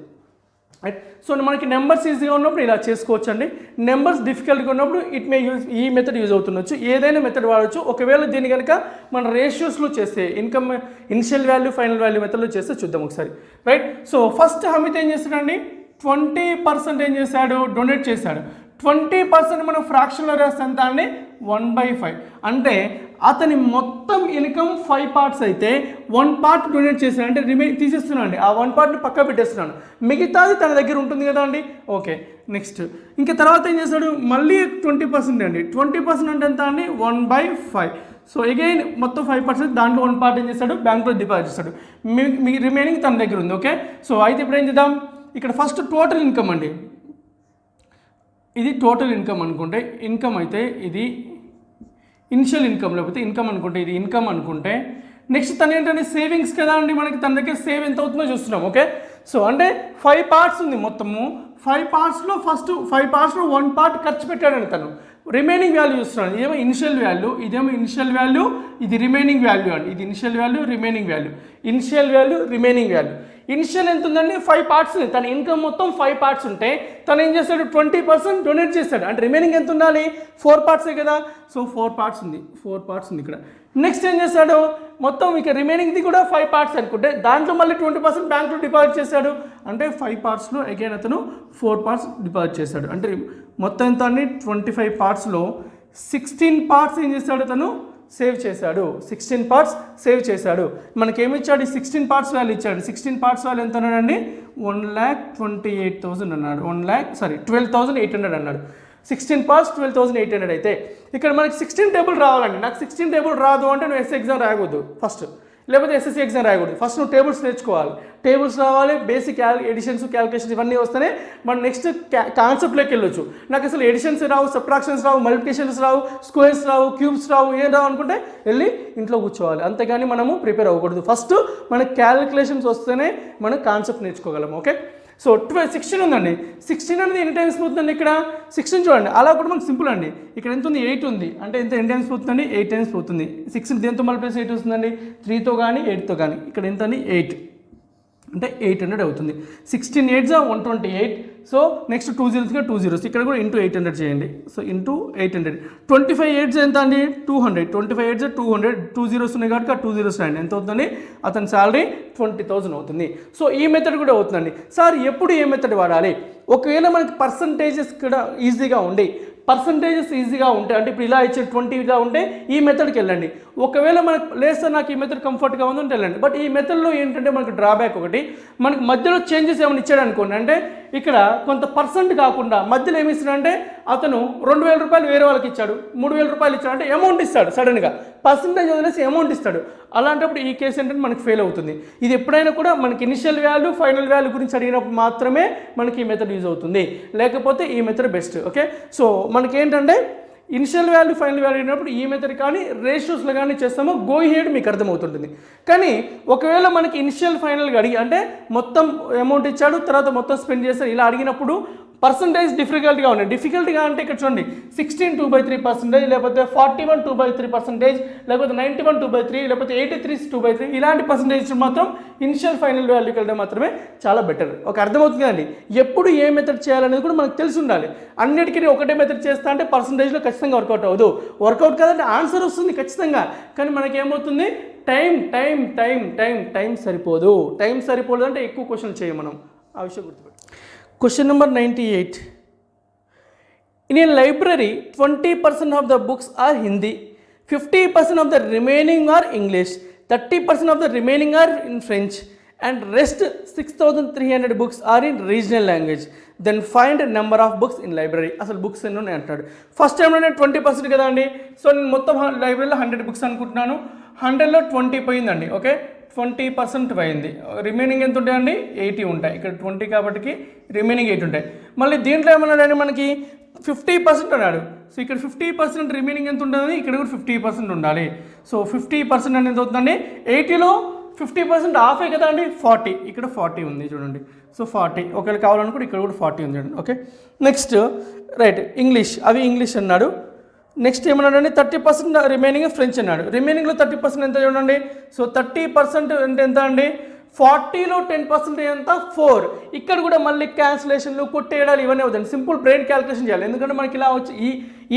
రైట్. సో మనకి నెంబర్స్ ఈజీగా ఉన్నప్పుడు ఇలా చేసుకోవచ్చు అండి. నెంబర్స్ డిఫికల్ట్గా ఉన్నప్పుడు ఇట్ మే యూజ్ ఈ మెథడ్ యూజ్ అవుతుండొచ్చు, ఏదైనా మెథడ్ వాడచ్చు. ఒకవేళ దీన్ని కనుక మన రేషియోస్లో చేస్తే income initial value final value మెథడ్లో చేస్తే చూద్దాం ఒకసారి. రైట్. సో ఫస్ట్ హమీద్ ఏం చేస్తాడండి 20% ఏం చేశాడు డొనేట్ చేశాడు. 20% మనం ఫ్రాక్షన్లో రాస్తే ఎంత అండి 1/5. అంటే అతని మొత్తం ఇన్కమ్ 5 పార్ట్స్ అయితే 1 పార్ట్ డొనేట్ చేశాడు, అంటే రిమైన్ తీసేస్తున్నాను అండి, ఆ 1 పార్ట్ని పక్క పెట్టేస్తున్నాను, మిగతాది తన దగ్గర ఉంటుంది కదా అండి. ఓకే, నెక్స్ట్ ఇంకా తర్వాత ఏం చేశాడు మళ్ళీ 20% అండి. 20% అంటే ఎంత అండి 1/5. సో అగైన్ మొత్తం 5% దాంట్లో 1 పార్ట్ ఏం చేస్తాడు బ్యాంక్లో డిపాజిట్ చేస్తాడు, మీ రిమైనింగ్ తన దగ్గర ఉంది. ఓకే, సో అయితే ఇప్పుడు ఏం చేద్దాం, ఇక్కడ ఫస్ట్ టోటల్ ఇన్కమ్ అండి, ఇది టోటల్ ఇన్కమ్ అనుకుంటే ఇన్కమ్ అయితే ఇది ఇనిషియల్ ఇన్కమ్, లేకపోతే ఇన్కమ్ అనుకుంటే ఇది ఇన్కమ్ అనుకుంటే నెక్స్ట్ తను ఏంటంటే సేవింగ్స్ కదా అండి, మనకి తన దగ్గర సేవ్ ఎంత అవుతుందో చూస్తున్నాం. ఓకే, సో అంటే 5 పార్ట్స్ ఉంది మొత్తము, 5 పార్ట్స్లో ఫస్ట్ 5 పార్ట్స్లో 1 పార్ట్ ఖర్చు పెట్టాడని తను, రిమైనింగ్ వాల్యూ చూస్తున్నాడు. ఇదేమో ఇనిషియల్ వాల్యూ, ఇదేమో ఇనిషియల్ వాల్యూ, ఇది రిమైనింగ్ వాల్యూ అండి. ఇది initial value remaining value, initial value remaining value. Initial ఎంత ఉందండి 5 పార్ట్స్ ఉంది, తన ఇన్కమ్ మొత్తం 5 పార్ట్స్ ఉంటే తను ఏం చేస్తాడు 20% డొనేట్ చేస్తాడు, అంటే రిమైనింగ్ ఎంత ఉండాలి 4 పార్ట్సే కదా. సో 4 పార్ట్స్ ఉంది, 4 పార్ట్స్ ఉంది ఇక్కడ. నెక్స్ట్ ఏం చేస్తాడు మొత్తం ఇక రిమైనింగ్ది కూడా 5 పార్ట్స్ అనుకుంటే దాంట్లో మళ్ళీ 20% బ్యాంక్లో డిపాజిట్ చేశాడు, అంటే 5 పార్ట్స్లో అగైన్ అతను 4 పార్ట్స్ డిపాజిట్ చేశాడు. అంటే మొత్తం ఎంత అండి 25 పార్ట్స్లో 16 పార్ట్స్ ఏం చేశాడు తను సేవ్ చేశాడు, 16 పార్ట్స్ సేవ్ చేశాడు. మనకేమి ఇచ్చాడు 16 పార్ట్స్ వాల్యూ ఇచ్చాడు. 16 పార్ట్స్ వాల్యూ ఎంత అన్నాడండి 1,28,000 అన్నాడు, 12,800 అన్నాడు. 16 పార్ట్స్ 12,800 అయితే ఇక్కడ మనకి 16 టేబుల్ రావాలండి. నాకు 16 టేబుల్ రాదు అంటే నువ్వు ఎస్ఏ ఎగ్జామ్ రాయకూడదు ఫస్ట్, లేకపోతే ఎస్ఎస్సి ఎగ్జామ్ రాయకూడదు. ఫస్ట్ నువ్వు టేబుల్స్ నేర్చుకోవాలి, టేబుల్స్ రావాలి, బేసిక్ ఎడిషన్స్ క్యాలిక్యులేషన్స్ ఇవన్నీ వస్తేనే మనం నెక్స్ట్ కాన్సెప్ట్లోకి వెళ్ళొచ్చు. నాకు అసలు ఎడిషన్స్ రావు, సబ్ట్రాక్షన్స్ రావు, మల్టిప్లికేషన్స్ రావు, స్క్వేర్స్ రావు, క్యూబ్స్ రావు, ఏం రావు అనుకుంటే వెళ్ళి ఇంట్లో కూర్చోవాలి, అంతేగాని మనము ప్రిపేర్ అవ్వకూడదు. ఫస్ట్ మనకి క్యాలిక్యులేషన్స్ వస్తేనే మనం కాన్సెప్ట్ నేర్చుకోగలం. ఓకే, సో 16 ఉందండి, 16 అనేది ఎన్ని టైమ్స్ పోతుందండి ఇక్కడ 16 చూడండి. అలా కూడా మనకు సింపుల్ అండి, ఇక్కడ ఎంత ఉంది 8 ఉంది, అంటే ఎంత ఎన్ని టైమ్స్ పోతుందండి 8 టైమ్స్ పోతుంది. 6 దేంతో మల్టిప్లై 8 వస్తుందండి 3తో కానీ 8తో కానీ, ఇక్కడ ఎంత అండి 8 అంటే 800 అవుతుంది. 16 8s 128. So next 2 zeros 2 zeros, ఇక్కడ కూడా ఇంటూ 800 చేయండి. So into 800. 25 8s ఎంత అండి 200, 25 8s 200, 2 zeros ఉన్నాయి కాబట్టి 2 zeros రాయండి. ఎంత అవుతుంది అతని శాలరీ 20,000 అవుతుంది. సో ఈ మెథడ్ కూడా అవుతుందండి. సార్ ఎప్పుడు ఏ మెథడ్ వాడాలి, ఒకవేళ మనకి పర్సంటేజెస్ కూడా ఈజీగా ఉండి పర్సంటేజెస్ ఈజీగా ఉంటాయి, అంటే ఇప్పుడు ఇలా ఇచ్చే 20గా ఉంటే ఈ మెథడ్కి వెళ్ళండి. ఒకవేళ మనకు లేదు సార్ నాకు ఈ మెథడ్ కంఫర్ట్గా ఉందంటే వెళ్ళండి. బట్ ఈ మెథడ్లో ఏంటంటే మనకు డ్రాబ్యాక్ ఒకటి, మనకి మధ్యలో చేంజెస్ ఏమైనా ఇచ్చాడు అనుకోండి, అంటే ఇక్కడ కొంత పర్సెంట్ కాకుండా మధ్యలో ఏమి ఇస్తాడంటే అతను 2,000 రూపాయలు వేరే వాళ్ళకి ఇచ్చాడు, 3,000 రూపాయలు ఇచ్చాడు, అంటే అమౌంట్ ఇస్తాడు సడన్గా, పర్సంటేజ్ వదిలేసి అమౌంట్ ఇస్తాడు. అలాంటప్పుడు ఈ కేసు ఏంటంటే మనకి ఫెయిల్ అవుతుంది. ఇది ఎప్పుడైనా కూడా మనకి ఇనిషియల్ వాల్యూ ఫైనల్ వాల్యూ గురించి అడిగినప్పుడు మాత్రమే మనకి ఈ మెథడ్ యూజ్ అవుతుంది, లేకపోతే ఈ మెథడ్ బెస్ట్. ఓకే, సో మనకి ఏంటంటే ఇనిషియల్ వాల్యూ ఫైనల్ వాల్యూ అయినప్పుడు ఈ మెథడ్ కానీ రేషియోస్లో కానీ చేస్తామో గో హెడ్ మీకు అర్థమవుతుంటుంది. కానీ ఒకవేళ మనకి ఇనిషియల్ ఫైనల్గా అడిగి అంటే మొత్తం అమౌంట్ ఇచ్చాడు తర్వాత మొత్తం స్పెండ్ చేస్తారు ఇలా అడిగినప్పుడు పర్సంటేజ్ డిఫికల్ట్గా ఉన్నాయి. డిఫికల్ట్గా అంటే ఇక్కడ చూడండి 16 2/3%, లేకపోతే 41 2/3%, లేకపోతే 91 2/3, లేకపోతే 83 2/3, ఇలాంటి పర్సంటేజ్ మాత్రం ఇనిషియల్ ఫైనల్ వాల్యూ కంటే మాత్రమే చాలా బెటర్. ఒక అర్థమవుతుంది కదండి. ఎప్పుడు ఏ మెథడ్ చేయాలనేది కూడా మనకు తెలిసి ఉండాలి. అన్నిటికీ ఒకటే మెథడ్ చేస్తా అంటే పర్సంటేజ్లో ఖచ్చితంగా వర్కౌట్ అవ్వదు. వర్కౌట్ కాదంటే ఆన్సర్ వస్తుంది ఖచ్చితంగా, కానీ మనకి ఏమవుతుంది, టైం సరిపోదు. టైం సరిపోదు అంటే ఎక్కువ క్వశ్చన్ చేయం మనం. ఆ విషయం గుర్తుపెట్టు. Question number 98. In a library, 20% of the books are Hindi, 50% of the remaining are English, 30% of the remaining are in French, and rest 6,300 books are in regional language. Then find number of books in library. అసలు books ఎన్ని ఉన్నాయి అంటాడు. First టైంలో నేను 20% కదా అండి. So నేను మొత్తం లైబ్రరీలో 100 బుక్స్ అనుకుంటున్నాను. 100లో 20 పోయిందండి. ఓకే, 20% పోయింది. రిమైనింగ్ ఎంత ఉంటాయండి, 80 ఉంటాయి. ఇక్కడ 20 కాబట్టి రిమైనింగ్ 8 ఉంటాయి. మళ్ళీ దీంట్లో ఏమన్నాడండి, మనకి 50% అన్నాడు. సో ఇక్కడ 50% రిమైనింగ్ ఎంత ఉంటుంది, ఇక్కడ కూడా 50% ఉండాలి. సో 50% అనేది ఎంత అవుతుందండి, 80లో 50% హాఫే కదా అండి, 40. ఇక్కడ 40 ఉంది చూడండి. సో 40 ఒకవేళ కావాలనుకుంటే ఇక్కడ కూడా 40 ఉంది చూడండి. ఓకే, నెక్స్ట్ రైట్ ఇంగ్లీష్, అవి ఇంగ్లీష్ అన్నాడు. నెక్స్ట్ ఏమన్నాడండి, 30% రిమైనింగ్ ఫ్రెంచ్ అన్నాడు. రిమైనింగ్లో 30% ఎంత చూడండి. సో 30% అంటే ఎంత అండి, 40లో 10% ఎంత, 4. ఇక్కడ కూడా మళ్ళీ క్యాన్సిలేషన్లు, కొట్టేయడాలు ఇవన్నీ అవుతాయి. సింపుల్ బ్రెయిన్ క్యాలిక్యులేషన్ చేయాలి. ఎందుకంటే మనకి ఇలా వచ్చి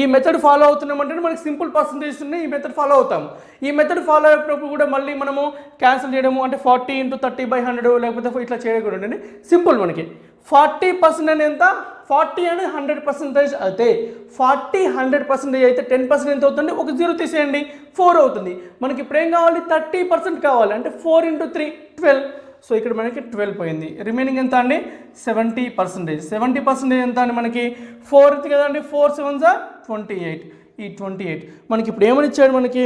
ఈ మెథడ్ ఫాలో అవుతున్నామంటే మనకి సింపుల్ పర్సంటేజ్ ఉన్నాయి, ఈ మెథడ్ ఫాలో అవుతాం. ఈ మెథడ్ ఫాలో అయినప్పుడు కూడా మళ్ళీ మనము క్యాన్సిల్ చేయడము అంటే 40 × 30/100 లేకపోతే ఇట్లా చేయకూడదండి. సింపుల్ మనకి 40% అనేది ఎంత, 40 అనేది 100% అయితే 40 100% అయితే 10% ఎంత అవుతుంది, ఒక 0 తీసేయండి, 4 అవుతుంది. మనకి ఇప్పుడు ఏం కావాలి, 30% కావాలి. అంటే 4 × 3 12. సో ఇక్కడ మనకి 12 పోయింది. రిమైనింగ్ ఎంత అండి, 70%. 70% ఎంత అండి, మనకి 4 కదండి, 4 7s 28. ఈ 28 మనకి ఇప్పుడు ఏమని ఇచ్చాడు, మనకి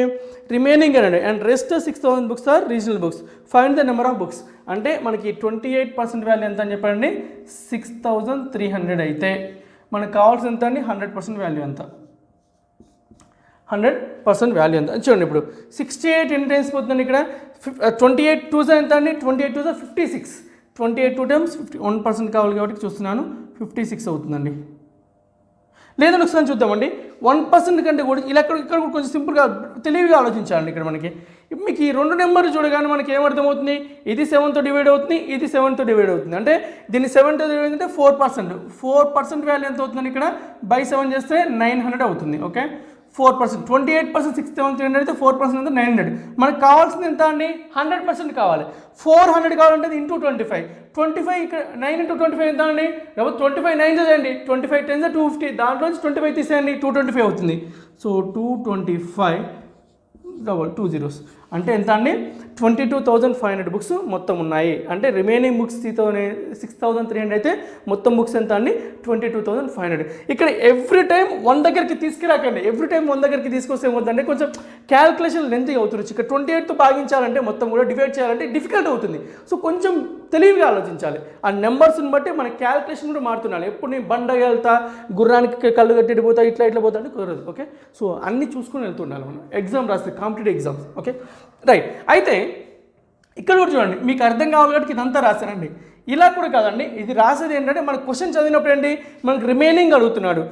రిమైనింగ్ అనండి. And rest 6,000 books are regional books, find the number of books. అంటే మనకి 28% వాల్యూ ఎంత అని చెప్పండి, 6,300 అయితే మనకు కావాల్సిన ఎంత అండి, 100% వాల్యూ ఎంత, 100% వాల్యూ ఎంత చూడండి. ఇప్పుడు 68 ఎన్ని టైమ్స్ పోతుందండి, ఇక్కడ 28 2s ఎంత అండి, 28 2s 56. 28 2 times 1% కావాలి కాబట్టి చూస్తున్నాను, 56 అవుతుందండి. లేదని ఒకసారి చూద్దామండి. 1% కంటే కూడా ఇలా ఇక్కడ కూడా కొంచెం సింపుల్గా తెలివిగా ఆలోచించాలండి. ఇక్కడ మనకి మీకు ఈ 2 నెంబర్లు చూడగానే మనకి ఏమర్థమవుతుంది, ఇది 7తో డివైడ్ అవుతుంది, ఇది 7తో డివైడ్ అవుతుంది. అంటే దీన్ని 7తో డివైడ్ అంటే 4% వాల్యూ ఎంత అవుతుందండి, ఇక్కడ బై 7 చేస్తే 900 అవుతుంది. ఓకే, 4%. 28% 6,700 అయితే 4% అంటే 900. మనకు కావాల్సింది ఎంత అండి, 100% కావాలి. 400 కావాలంటే ఇంటూ 25 ఇక్కడ 9 × 25 ఎంత అండి, 25 9 చేయండి, 25 10 250, దాంట్లోంచి 25 తీసేయండి, 225 అవుతుంది. సో 225 2 zeros అంటే ఎంత అండి, 22,500 బుక్స్ మొత్తం ఉన్నాయి. అంటే రిమైనింగ్ బుక్స్ 6,300 అయితే మొత్తం బుక్స్ ఎంత అండి, 22,500. ఇక్కడ ఎవ్రీ టైం 1 దగ్గరికి తీసుకురాకండి. ఎవ్రీ టైం 1 దగ్గరికి తీసుకొస్తే ఏమవుతుందంటే కొంచెం క్యాల్కులేషన్ లెంత్ అవుతుంది. ఇక్కడ 28తో భాగించాలంటే మొత్తం కూడా డివైడ్ చేయాలంటే డిఫికల్ట్ అవుతుంది. సో కొంచెం తెలివిగా ఆలోచించాలి. ఆ నెంబర్స్ని బట్టి మన క్యాల్కులేషన్ కూడా మారుతున్నాను. ఎప్పుడు నేను బండగా వెళ్తా, గుర్రానికి కళ్ళు కట్టి పోతా, ఇట్లా పోతా అంటే కుదరదు. ఓకే, సో అన్నీ చూసుకొని వెళ్తుండాలి మనం ఎగ్జామ్ రాస్తే, కాంపిటేటివ్ ఎగ్జామ్స్. Okay right. అయితే ఇక్కడ కూడా చూడండి, మీకు అర్థం కావాలి కాబట్టి ఇదంతా రాశానండి. ఇలా కూడా కాదండి, ఇది రాసేది ఏంటంటే మనకు క్వశ్చన్ చదివినప్పుడు ఏంటి, మనకు రిమైనింగ్ అడుగుతున్నాడు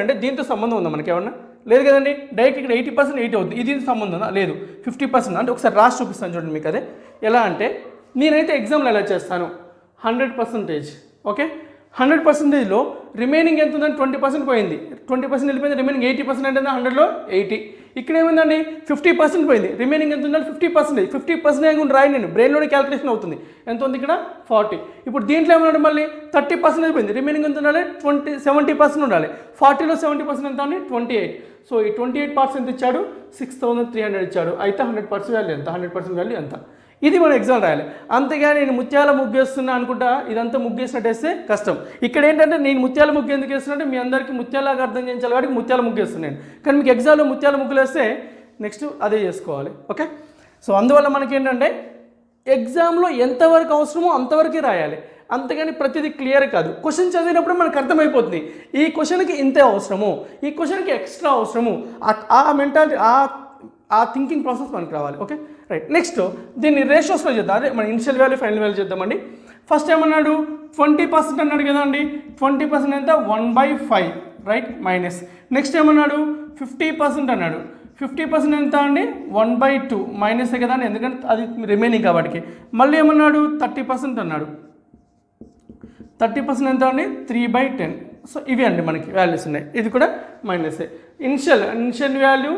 అంటే దీంతో సంబంధం ఉందా మనకి ఏమన్నా, లేదు కదండి. డైరెక్ట్ ఇక్కడ 80% 80 అవుతుంది, ఇది సంబంధం ఉందా, లేదు. 50% అంటే ఒకసారి రాసి చూపిస్తాను చూడండి మీకు. అదే ఎలా అంటే నేనైతే ఎగ్జామ్లో ఎలా చేస్తాను, 100%. ఓకే, 100%లో రిమైనింగ్ ఎంత ఉందని 20% పోయింది, 20% వెళ్ళిపోయింది. రిమైనింగ్ 80% అంటే 100లో 80. ఇక్కడ ఏమైందండి, 50% పోయింది, రిమైనింగ్ ఎంత ఉందండి 50%. 50% కూడా రాయి, నేను బ్రెయిన్లోనే క్యాల్కులేషన్ అవుతుంది. ఎంత ఉంది ఇక్కడ 40. ఇప్పుడు దీంట్లో ఏమన్నాడు, మళ్ళీ 30% పోయింది, రిమైనింగ్ ఎంత ఉండాలి 70% ఉండాలి. 40లో 70% ఎంత అండి 28. సో ఈ 28% ఎంత ఇచ్చాడు, 6,300 ఇచ్చాడు. అయితే 100% వాల్యూ ఎంత, 100% వాల్యూ ఎంత, ఇది మనం ఎగ్జామ్ రాయాలి. అంతేగాని నేను ముత్యాల ముగ్గేస్తున్నా అనుకుంటా ఇదంతా ముగ్గేసినట్టు వేస్తే కష్టం. ఇక్కడ ఏంటంటే నేను ముత్యాల ముగ్గు ఎందుకు వేస్తున్నట్టు మీ అందరికీ ముత్యాలాగా అర్థం చేయించాలి కాబట్టి ముత్యాల ముగ్గు వేస్తున్నాను. కానీ మీకు ఎగ్జామ్లో ముత్యాల ముగ్గులు వేస్తే నెక్స్ట్ అదే చేసుకోవాలి. ఓకే, సో అందువల్ల మనకి ఏంటంటే ఎగ్జామ్లో ఎంతవరకు అవసరమో అంతవరకే రాయాలి. అంతేగాని ప్రతిదీ క్లియర్ కాదు. క్వశ్చన్ చదివినప్పుడు మనకు అర్థమైపోతుంది, ఈ క్వశ్చన్కి ఇంతే అవసరము, ఈ క్వశ్చన్కి ఎక్స్ట్రా అవసరము. ఆ మెంటాలిటీ, ఆ థింకింగ్ ప్రాసెస్ మనకు రావాలి. Okay right. నెక్స్ట్ దీన్ని రేషియోస్లో చేద్దాం. అదే మన ఇనిషియల్ వాల్యూ ఫైనల్ వాల్యూ చేద్దామండి. ఫస్ట్ ఏమన్నాడు 20% అన్నాడు కదా అండి, 20% ఎంత 1/5 రైట్ మైనస్. నెక్స్ట్ ఏమన్నాడు 50% అన్నాడు, 50% ఎంత అండి 1/2 మైనస్ కదా అండి, ఎందుకంటే అది రిమైనింగ్ కాబట్టి. మళ్ళీ ఏమన్నాడు 30% అన్నాడు, 30% ఎంత అండి 3/10. సో ఇవి అండి మనకి వాల్యూస్ ఉన్నాయి, ఇది కూడా మైనసే. ఇనిషియల్ వాల్యూ,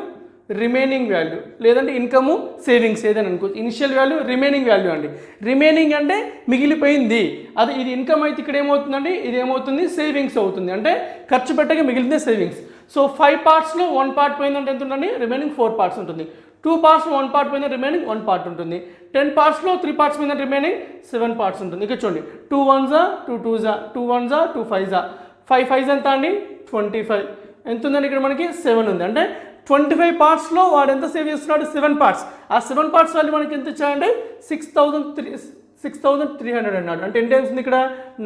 రిమైనింగ్ వాల్యూ, లేదంటే ఇన్కము సేవింగ్స్ ఏదైనా అనుకోవచ్చు. ఇనిషియల్ వాల్యూ, రిమైనింగ్ వాల్యూ అండి. రిమైనింగ్ అంటే మిగిలిపోయింది, అది ఇది ఇన్కమ్ అయితే ఇక్కడ ఏమవుతుందండి, ఇది ఏమవుతుంది సేవింగ్స్ అవుతుంది, అంటే ఖర్చు పెట్టక మిగిలితే సేవింగ్స్. సో 5 పార్ట్స్లో 1 పార్ట్ పోయిందంటే ఎంత ఉందండి, రిమైనింగ్ 4 పార్ట్స్ ఉంటుంది. 2 పార్ట్స్లో 1 పార్ట్ పోయిందంటే రిమైనింగ్ 1 పార్ట్ ఉంటుంది. 10 పార్ట్స్లో 3 పార్ట్స్ పోయిందంటే రిమైనింగ్ 7 పార్ట్స్ ఉంటుంది. ఇక్కడ చూడండి 2 1s 2 2s 2 1s 2 5s 5 5s ఎంత అండి 25 ఎంత ఉందండి, ఇక్కడ మనకి 7 ఉంది. అంటే 25 పార్ట్స్లో వాడు ఎంత సేవ్ చేస్తున్నాడు 7 పార్ట్స్. ఆ 7 పార్ట్స్ వాల్యూ మనకి ఎంత ఇచ్చాడంటే 6,300 అన్నాడు. అంటే ఎన్ని టైమ్స్ ఉంది ఇక్కడ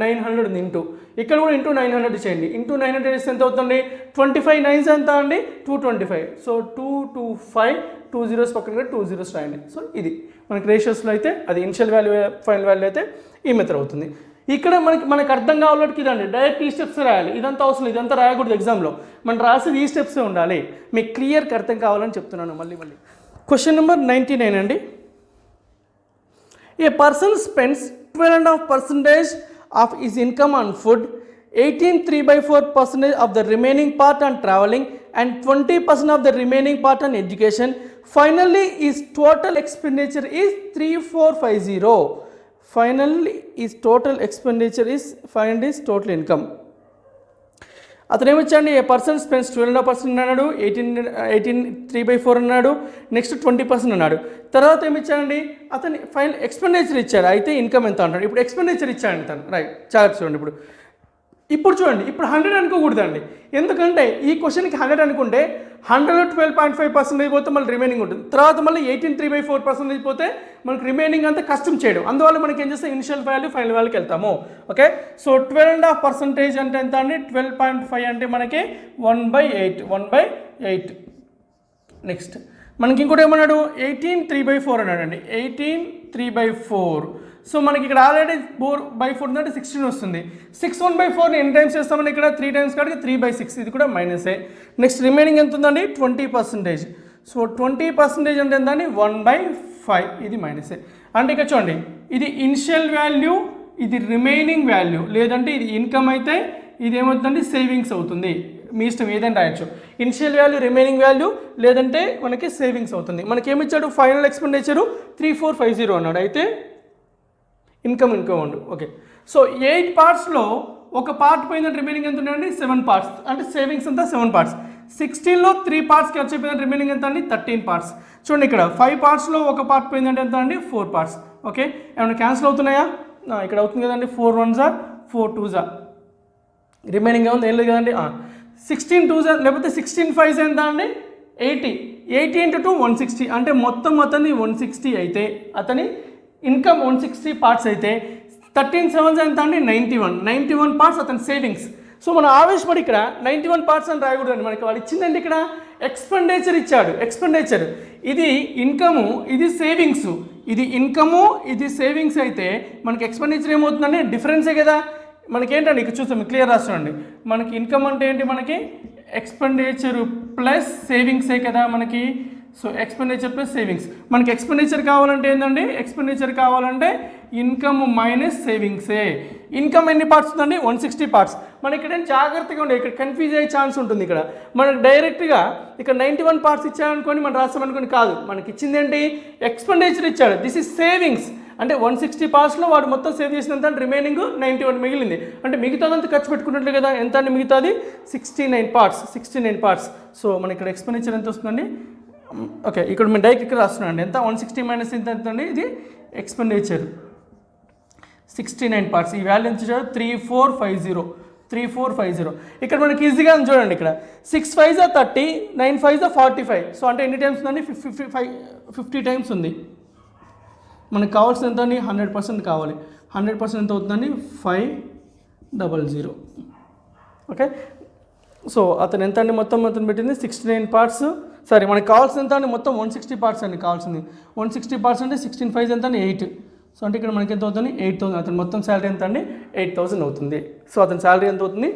900 ఉంది ఇంటూ, ఇక్కడ కూడా ఇంటూ 900 చేయండి. ఇంటూ 900 చేస్తే ఎంత అవుతుంది 25 9s ఎంత అండి 225. సో 225 2 zeros పక్కన 2 zeros రాయండి. సో ఇది మనకి రేషియోస్లో అయితే అది ఇనిషియల్ వాల్యూ ఫైనల్ వాల్యూ అయితే ఈ మెథడ్ అవుతుంది. ఇక్కడ మనకి అర్థం కావాలంటే ఇదండి, డైరెక్ట్ ఈ స్టెప్స్ రాయాలి, ఇదంతా అవసరం, ఇదంతా రాయకూడదు ఎగ్జామ్లో. మనం రాసేది ఈ స్టెప్సే ఉండాలి, మీకు క్లియర్గా అర్థం కావాలని చెప్తున్నాను. మళ్ళీ క్వశ్చన్ నెంబర్ 99 అండి. A person spends 12.5% of his income on food, 18.3/4% of the remaining part on traveling, and 20% of the remaining part on education. Finally, his total expenditure is 3,450. Finally, his total expenditure is, find his total income. అతను ఏమొచ్చండి, ఏ person spends 12.5% అన్నాడు, 18.3/4 అన్నాడు, next 20% అన్నాడు. తర్వాత ఏమిచ్చాడండి, అతని final expenditure ఇచ్చాడు, అయితే income ఎంత అంటాడు. ఇప్పుడు ఎక్స్పెండిచర్ ఇచ్చాడండి తను, రైట్. చాలా చూడండి ఇప్పుడు చూడండి, ఇప్పుడు 100 అనుకోకూడదండి, ఎందుకంటే ఈ క్వశ్చన్కి 100 అనుకుంటే 100లో 12.5% అయిపోతే మళ్ళీ రిమైనింగ్ ఉంటుంది. తర్వాత మళ్ళీ 18.3/4% అయిపోతే మనకి రిమైనింగ్ అంతా కష్టం చేయడం. అందువల్ల మనకి ఏం చేస్తాం, ఇనిషియల్ వాల్యూ ఫైనల్ వాల్యూకి వెళ్తాము. ఓకే, సో 12.5% అంటే ఎంత అండి 12.5 అంటే మనకి 1/8. నెక్స్ట్ మనకి ఇంకోటి ఏమన్నాడు 18.3/4 అన్నాడండి, 18.3/4. సో మనకి ఇక్కడ ఆల్రెడీ 4/4 అంటే 16 వస్తుంది. 6 1/4 ఎన్ని టైమ్స్ చేస్తామని ఇక్కడ 3 టైమ్స్ కాబట్టి 3/6, ఇది కూడా మైనసే. నెక్స్ట్ రిమైనింగ్ ఎంత ఉందండి 20%. సో 20% అంటే ఎంతండి 1/5, ఇది మైనసే. అంటే ఇక్కడ చూడండి, ఇది ఇనిషియల్ వాల్యూ, ఇది రిమైనింగ్ వాల్యూ, లేదంటే ఇది ఇన్కమ్ అయితే ఇది ఏమవుతుందండి సేవింగ్స్ అవుతుంది. మీ ఇష్టం ఏదైనా రాయొచ్చు, ఇనిషియల్ వాల్యూ, రిమైనింగ్ వాల్యూ, లేదంటే మనకి సేవింగ్స్ అవుతుంది. మనకి ఏమిచ్చాడు ఫైనల్ ఎక్స్పెండిచరు 3,450 అన్నాడు, అయితే ఇన్కమ్ ఉండు. ఓకే, సో 8 పార్ట్స్లో ఒక పార్ట్ పోయిందంటే రిమైనింగ్ ఎంత ఉన్నాయండి 7 పార్ట్స్, అంటే సేవింగ్స్ అంతా 7 పార్ట్స్. 16లో 3 పార్ట్స్ ఖర్చు అయిపోయిందంటే రిమైనింగ్ ఎంత అండి 13 పార్ట్స్. చూడండి ఇక్కడ 5 పార్ట్స్లో ఒక పార్ట్ పోయిందంటే ఎంత అండి 4 పార్ట్స్. ఓకే, ఏమైనా క్యాన్సిల్ అవుతున్నాయా, ఇక్కడ అవుతుంది కదండి, 4 1s 4 2s, రిమైనింగ్ ఏముంది ఏం లేదు కదండి. 16 2s లేకపోతే 16 5s ఎంత అండి 80 into 2 160, అంటే మొత్తం అతని 160 అయితే అతని ఇన్కమ్ 160 పార్ట్స్ అయితే 13 7s ఎంత అండి 91 పార్ట్స్ అతని సేవింగ్స్. సో మనం ఆవేశపడి ఇక్కడ 91 పార్ట్స్ అని రాయకూడదండి, మనకి వాడు ఇచ్చిందండి ఇక్కడ ఎక్స్పెండిచర్ ఇచ్చాడు. ఎక్స్పెండిచర్ ఇది ఇన్కము, ఇది సేవింగ్స్, ఇది ఇన్కము, ఇది సేవింగ్స్ అయితే మనకి ఎక్స్పెండిచర్ ఏమవుతుందండి డిఫరెన్సే కదా. మనకేంటండి ఇక్కడ చూస్తాం, క్లియర్ రాస్తామండి. మనకి ఇన్కమ్ అంటే ఏంటి, మనకి ఎక్స్పెండిచర్ ప్లస్ సేవింగ్సే కదా మనకి. So expenditure plus savings. మనకి ఎక్స్పెండిచర్ కావాలంటే ఏంటండి, ఎక్స్పెండిచర్ కావాలంటే ఇన్కమ్ మైనస్ సేవింగ్సే. ఇన్కమ్ ఎన్ని పార్ట్స్ ఉందండి 160 పార్ట్స్. మనకి ఇక్కడ జాగ్రత్తగా ఉండే, ఇక్కడ కన్ఫ్యూజ్ అయ్యే ఛాన్స్ ఉంటుంది. ఇక్కడ మనకు డైరెక్ట్గా ఇక్కడ 91 పార్ట్స్ ఇచ్చాడనుకోని మనం రాస్తామనుకోని కాదు, మనకి ఇచ్చింది ఏంటి ఎక్స్పెండిచర్ ఇచ్చాడు, దిస్ ఇస్ సేవింగ్స్. అంటే 160 పార్ట్స్లో వాడు మొత్తం సేవ్ చేసినంత రిమైనింగ్ 91 మిగిలింది, అంటే మిగతాదంతా ఖర్చు పెట్టుకున్నట్లే కదా. ఎంత అండి మిగతాది 69 పార్ట్స్. సో మనకి ఇక్కడ ఎక్స్పెండిచర్ ఎంత వస్తుందండి, ఓకే ఇక్కడ మేము డైరెక్ట్ ఇక్కడ రాస్తున్నాను అండి, ఎంత 160 మైనస్ ఎంత అండి, ఇది ఎక్స్పెండిచర్ 69 పార్ట్స్. ఈ వాల్యూ ఎంత 3450. ఇక్కడ మనకి ఈజీగా చూడండి, ఇక్కడ 6 5s 30, 9 5s 45. సో అంటే ఎన్ని టైమ్స్ ఉందండి 50 టైమ్స్ ఉంది. మనకు కావాల్సిన ఎంత అండి 100% కావాలి. 100% ఎంత అవుతుందండి 500. ఓకే, సో అతను ఎంత అండి మొత్తం అతను పెట్టింది 69 పార్ట్స్. మనకు కావాల్సిన ఎంత అండి మొత్తం 160 పార్ట్స్ అండి కావాల్సింది. 160 పార్ట్స్ అంటే 16 5s ఎంత అండి 8. సో అంటే ఇక్కడ మనకి ఎంత అవుతుంది 8,000. అతను మొత్తం శాలరీ ఎంత అండి 8,000 అవుతుంది. సో అతని శాలరీ ఎంత అవుతుంది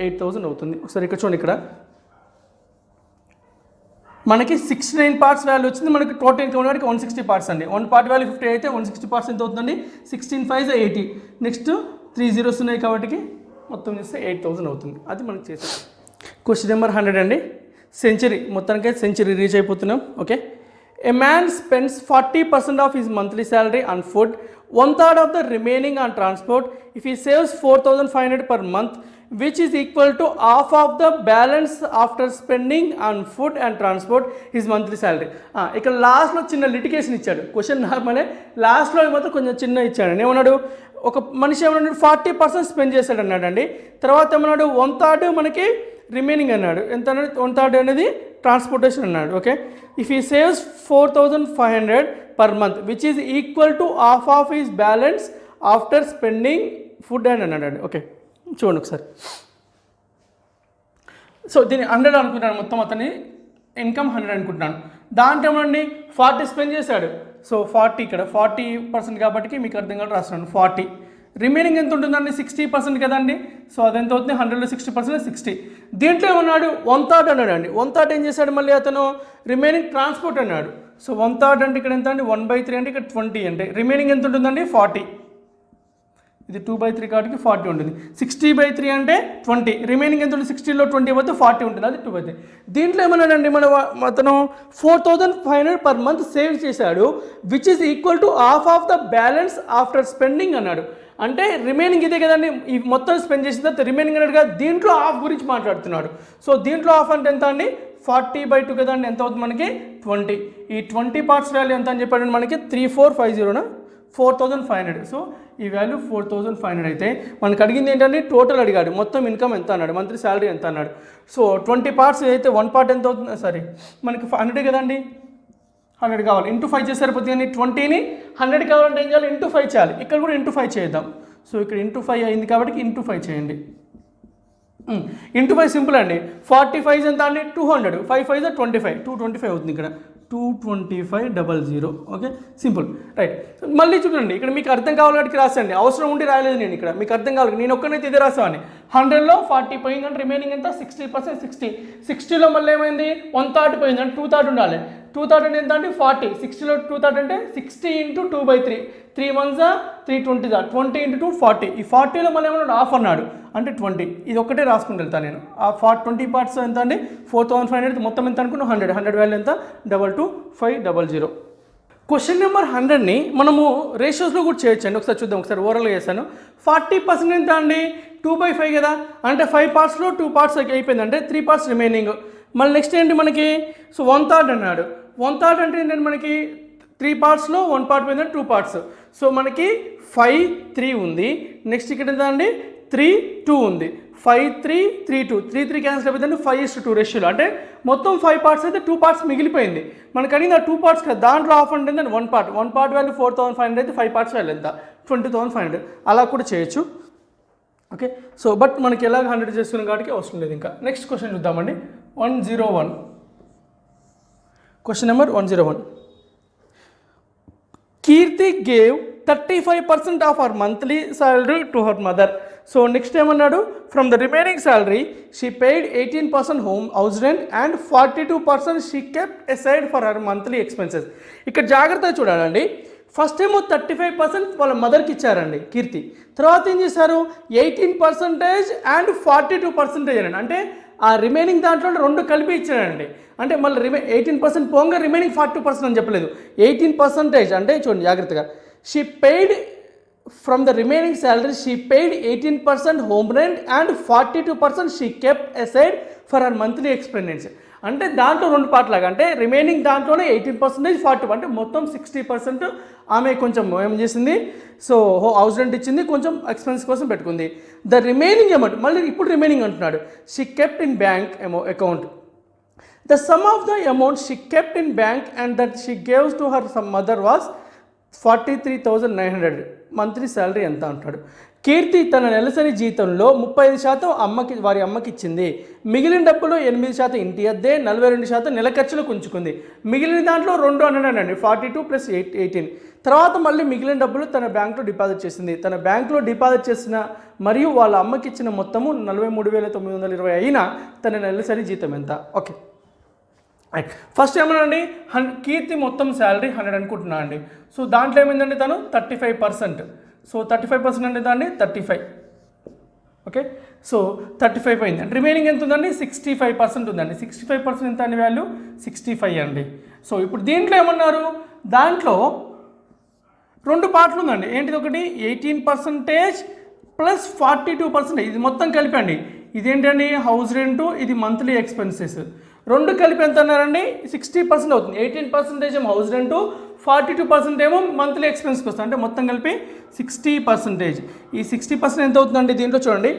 8,000 అవుతుంది. ఒకసారి ఇక్కడ చూడండి, ఇక్కడ మనకి 69 పార్ట్స్ వాల్యూ వచ్చింది. మనకి టోటల్ ఇన్కమ్ వాడికి 160 పార్ట్స్ అండి. 1 పార్ట్ వాల్యూ 50 అయితే 160 పార్ట్స్ ఎంత అవుతుందండి 16 5 80. నెక్స్ట్ 3 zeros ఉన్నాయి కాబట్టి మొత్తం చేస్తే 8,000 అవుతుంది. అది మనకి చేసేది. క్వశ్చన్ నెంబర్ 100 అండి. సెంచరీ, మొత్తానికి సెంచరీ రీచ్ అయిపోతున్నాం. Okay, A man spends 40% of his monthly salary on food, 1/3 of the remaining on transport. If he saves 4,500 per month, which is equal to half of the balance after spending on food and transport his monthly salary. ఇక్కడ లాస్ట్లో చిన్న litigation ఇచ్చాడు. Question నార్మలే, లాస్ట్లో మాత్రం కొంచెం చిన్న ఇచ్చాడు. ఏమన్నాడు, ఒక మనిషి ఏమన్నాడు 40% స్పెండ్ చేశాడు అన్నాడు అండి. తర్వాత ఏమన్నాడు 1/3 మనకి రిమైనింగ్ అన్నాడు. ఎంత అన్నాడు 1/3 అనేది ట్రాన్స్పోర్టేషన్ అన్నాడు. Okay, if he saves 4,500 per month, which is equal to half of his balance after spending food and అన్నాడు. ఓకే, చూడండి ఒకసారి. సో దీన్ని 100 అనుకుంటాను, మొత్తం అతని ఇన్కమ్ 100 అనుకుంటున్నాను. దాంట్లో ఏమండి 40 స్పెండ్ చేశాడు. సో 40 ఇక్కడ 40% కాబట్టి మీకు అర్థం కాదు రాస్తున్నాను 40. రిమైనింగ్ ఎంత ఉంటుందండి 60% కదండి. సో అదెంత అవుతుంది 100లో 60% 60. దీంట్లో ఏమన్నాడు 1/3 అన్నాడు అండి. 1/3 ఏం చేశాడు మళ్ళీ అతను రిమైనింగ్ ట్రాన్స్పోర్ట్ అన్నాడు. సో 1/3 అంటే ఇక్కడ ఎంత అండి 1/3 అంటే ఇక్కడ 20 అంటే రిమైనింగ్ ఎంత ఉంటుందండి 40. ఇది 2/3 కాబట్టి 40 ఉంటుంది. 60/3 అంటే 20. రిమైనింగ్ ఎంత ఉంటుంది 60లో 20 పోతే 40 ఉంటుంది, అది 2/3. దీంట్లో ఏమన్నాడండి అతను 4,500 per month సేవ్ చేశాడు, which is equal to half of the balance after spending అన్నాడు. అంటే రిమైనింగ్ ఇదే కదండి, ఈ మొత్తం స్పెండ్ చేసిన తర్వాత రిమైనింగ్ అన్నట్టుగా దీంట్లో హాఫ్ గురించి మాట్లాడుతున్నాడు. సో దీంట్లో హాఫ్ అంటే ఎంత అండి 40/2 కదండి, ఎంత అవుతుంది మనకి 20. ఈ 20 పార్ట్స్ వాల్యూ ఎంత అని చెప్పాడండి మనకి 3450 4,500. సో ఈ వాల్యూ 4,500 అయితే మనకు అడిగింది ఏంటంటే టోటల్ అడిగాడు, మొత్తం ఇన్కమ్ ఎంత అన్నాడు, మంత్లీ శాలరీ ఎంత అన్నాడు. సో 20 పార్ట్స్ అయితే 1 పార్ట్ ఎంత అవుతుంది, సారీ మనకి 100 కదండి, 100 కావాలి, ఇంటూ 5 చేస్తే సరిపోతుంది. కానీ 20ని 100 కావాలంటే ఏం చేయాలి, ఇంటూ 5 చేయాలి. ఇక్కడ కూడా ఇంటూ 5 చేద్దాం. సో ఇక్కడ ఇంటూ 5 అయింది కాబట్టి ఇంటూ 5 చేయండి. ఇంటూ 5 సింపుల్ అండి. 45 ఎంత అండి 200, 5 5 25, 225 అవుతుంది ఇక్కడ 22500. Okay, simple, right. మళ్ళీ చూడండి, ఇక్కడ మీకు అర్థం కావాలంటే రాసండి, అవసరం ఉండి రాయలేదు నేను ఇక్కడ, మీకు అర్థం కావాలి. నేను ఒక్కనైతే ఇదే రాసాను. 100లో 40 పోయిందంటే రిమైనింగ్ ఎంత 60%, 60లో మళ్ళీ ఏమైంది 1/3 పోయిందంటే 2/3 ఉండాలి. 2/3 అంటే ఎంత అంటే 40, 60లో 2/3 అంటే 60 × 2/3, 3 1s 3 20 20 × 2 40. ఈ 40లో మళ్ళీ ఏమన్నాడు హాఫ్ అన్నాడు అంటే 20. ఇది ఒక్కటే రాసుకుంటూ వెళ్తాను నేను. ఆ 20 పార్ట్స్ ఎంత అండి 4,500, మొత్తం ఎంత అనుకున్నాం 100 వాల్యూ ఎంత 22500. క్వశ్చన్ నెంబర్ 100ని మనము రేషియోస్లో కూడా చేయొచ్చండి. ఒకసారి చూద్దాం, ఒకసారి ఓవరాల్గా చేశాను. 40% ఎంత అండి 2/5 కదా, అంటే 5 పార్ట్స్లో 2 పార్ట్స్ అయిపోయింది, అంటే 3 పార్ట్స్ రిమైనింగ్. మళ్ళీ నెక్స్ట్ ఏంటి మనకి, సో 1/3 అన్నాడు. 1/3 అంటే ఏంటంటే మనకి 3 పార్ట్స్లో 1 పార్ట్ పోయిందంటే 2 పార్ట్స్. సో మనకి 5 3 ఉంది. నెక్స్ట్ ఇక్కడ ఎంత అండి 3 2 ఉంది. 5 3 3 2 3 3 క్యాన్సిల్ అయిపోయిందంటే 5:2 రేషియోలో, అంటే మొత్తం 5 పార్ట్స్ అయితే 2 పార్ట్స్ మిగిలిపోయింది. మనకు అడిగింది ఆ 2 పార్ట్స్ కదా, దాంట్లో హాఫ్ అంటే 1 పార్ట్ వాల్యూ 4,500 అయితే 5 పార్ట్స్ వాల్యూ ఎంత 20,500. అలా కూడా చేయొచ్చు. ఓకే, సో బట్ మనకి ఎలాగ 100 చేస్తున్నాం కాబట్టి అవసరం లేదు. ఇంకా నెక్స్ట్ క్వశ్చన్ చూద్దామండి. 101, question number 101. Keerthi gave 35% of our monthly salary to her mother. So next ఏమన్నాడు, from the remaining salary she paid 18% house rent and 42% she kept aside for her monthly expenses. ఇక్కడ జాగ్రత్తగా చూడాలండి. ఫస్ట్ ఏమో 35% వాళ్ళ మదర్కి ఇచ్చారండి కీర్తి. తర్వాత ఏం చేశారు 18% అండ్ 42% అనండి, అంటే ఆ రిమైనింగ్ దాంట్లో 2 కలిపి ఇచ్చాడండి. అంటే మళ్ళీ 18% పోగా రిమైనింగ్ 42% అని చెప్పలేదు. 18% అంటే చూడండి జాగ్రత్తగా, she paid from the remaining salary she paid 18% home rent and 42% she kept aside for her monthly expenditure. అంటే దాంట్లో 2 పార్ట్ లాగా, అంటే రిమైనింగ్ దాంట్లోనే 18% 40, అంటే మొత్తం 60% ఆమె కొంచెం ఏం చేసింది, సో హౌస్ రెంట్ ఇచ్చింది, కొంచెం ఎక్స్పెన్స్ కోసం పెట్టుకుంది. ద రిమైనింగ్ అమౌంట్ మళ్ళీ ఇప్పుడు రిమైనింగ్ అంటున్నాడు, she kept in bank account. The sum of the amount she kept in bank and that she gives to her some mother was 43,900. Monthly salary ఎంత అంటాడు. కీర్తి తన నెలసరి జీతంలో 35% వారి అమ్మకి ఇచ్చింది. మిగిలిన డబ్బులు 8% ఇంటి అద్దె, 42% నెల ఖర్చులకు ఉంచుకుంది. మిగిలిన దాంట్లో 2 అన్నాడండి, 42 + 18. తర్వాత మళ్ళీ మిగిలిన డబ్బులు తన బ్యాంకులో డిపాజిట్ చేసింది. తన బ్యాంకులో డిపాజిట్ చేసిన మరియు వాళ్ళ అమ్మకి ఇచ్చిన మొత్తము 43,920 అయినా తన నెలసరి జీతం ఎంత? ఓకే, ఫస్ట్ ఏమన్నాండి, కీర్తి మొత్తం శాలరీ 100 అనుకుంటున్నా అండి. సో దాంట్లో ఏమైందండి, తను 35%. సో 35% అంటే దాన్ని 35. ఓకే, సో 35 అయింది. రిమైనింగ్ ఎంత ఉందండి, 65% ఉందండి. 65% ఎంత అని వాల్యూ 65 అండి. సో ఇప్పుడు దీంట్లో ఏమన్నారు, దాంట్లో 2 పార్ట్లు ఉందండి. ఏంటిది, ఒకటి 18% + 42%. ఇది మొత్తం కలిపండి. ఇదేంటండి హౌస్ రెంటు, ఇది మంత్లీ ఎక్స్పెన్సెస్. 2 కలిపి ఎంత అన్నారండి, 60% అవుతుంది. 18% ఏమో హౌస్ రెంటు, 42% ఏమో మంత్లీ ఎక్స్పెన్స్కి వస్తుంది. అంటే మొత్తం కలిపి 60%. ఈ 60% ఎంత అవుతుందండి దీంట్లో చూడండి.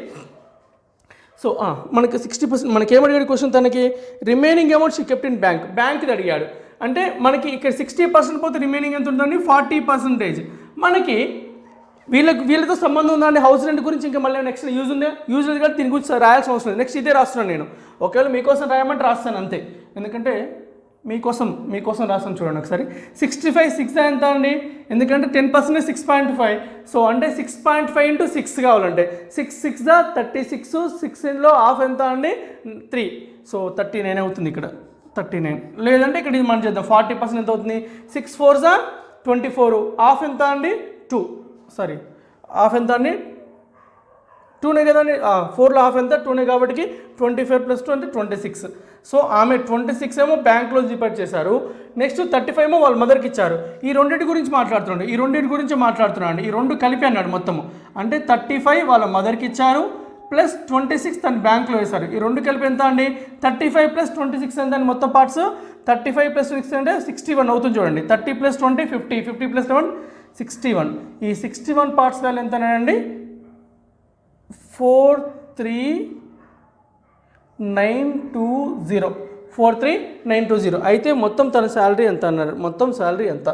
సో మనకి 60%, మనకి ఏమడిగాడు క్వశ్చన్, తనకి remaining amount she kept in బ్యాంక్ది అడిగాడు. అంటే మనకి ఇక్కడ 60% పోతే రిమైనింగ్ ఎంత ఉంటుందండి, 40%. మనకి వీళ్ళతో సంబంధం ఉందండి హౌస్ రెంట్ గురించి. ఇంకా మళ్ళీ నెక్స్ట్ యూజ్ ఉందా, యూజ్ లేదు కాబట్టి దీని గురించి రాయాల్సిన అవసరం లేదు. నెక్స్ట్ ఇదే రాస్తున్నాను నేను. ఒకవేళ మీకోసం రాయమంటే రాస్తాను అంతే, ఎందుకంటే మీకోసం రాస్తాను. చూడండి ఒకసారి, 65 6 ఎంత అండి, ఎందుకంటే 10% 6.5. సో అంటే 6.5 × 6 కావాలంటే 6 6 36, 6లో హాఫ్ ఎంత అండి, 3. సో 39 అవుతుంది ఇక్కడ, 39. లేదంటే ఇక్కడ ఇది మనం చేద్దాం, 40% ఎంత అవుతుంది, 6 4 24. హాఫ్ ఎంత అండి, 2. సారీ, హాఫ్ ఎంత అండి, 2నే కదండి. 4లో హాఫ్ ఎంత, 2నే కాబట్టి 25 + 2 అంటే 26. సో ఆమె 26 ఏమో బ్యాంక్లో డిపాజిట్ చేశారు. నెక్స్ట్ 35 ఏమో వాళ్ళ మదర్కి ఇచ్చారు. ఈ రెండింటి గురించి మాట్లాడుతున్నాడు, ఈ రెండింటి గురించి మాట్లాడుతున్నాడు. ఈ 2 కలిపి అన్నాడు మొత్తము. అంటే 35 వాళ్ళ మదర్కి ఇచ్చారు + 26 తన బ్యాంక్లో వేశారు. ఈ 2 కలిపి ఎంత అండి, 35 + 26 ఎంత అండి, మొత్తం పార్ట్స్ 35 + 6 అంటే 61 అవుతుంది చూడండి. 30 + 20 50, 50 + 11 61. ఈ 61 పార్ట్స్ వాల్యూ ఎంతనండి, 43920. 43920. అయితే మొత్తం తన శాలరీ ఎంత అన్నారు, మొత్తం శాలరీ ఎంత,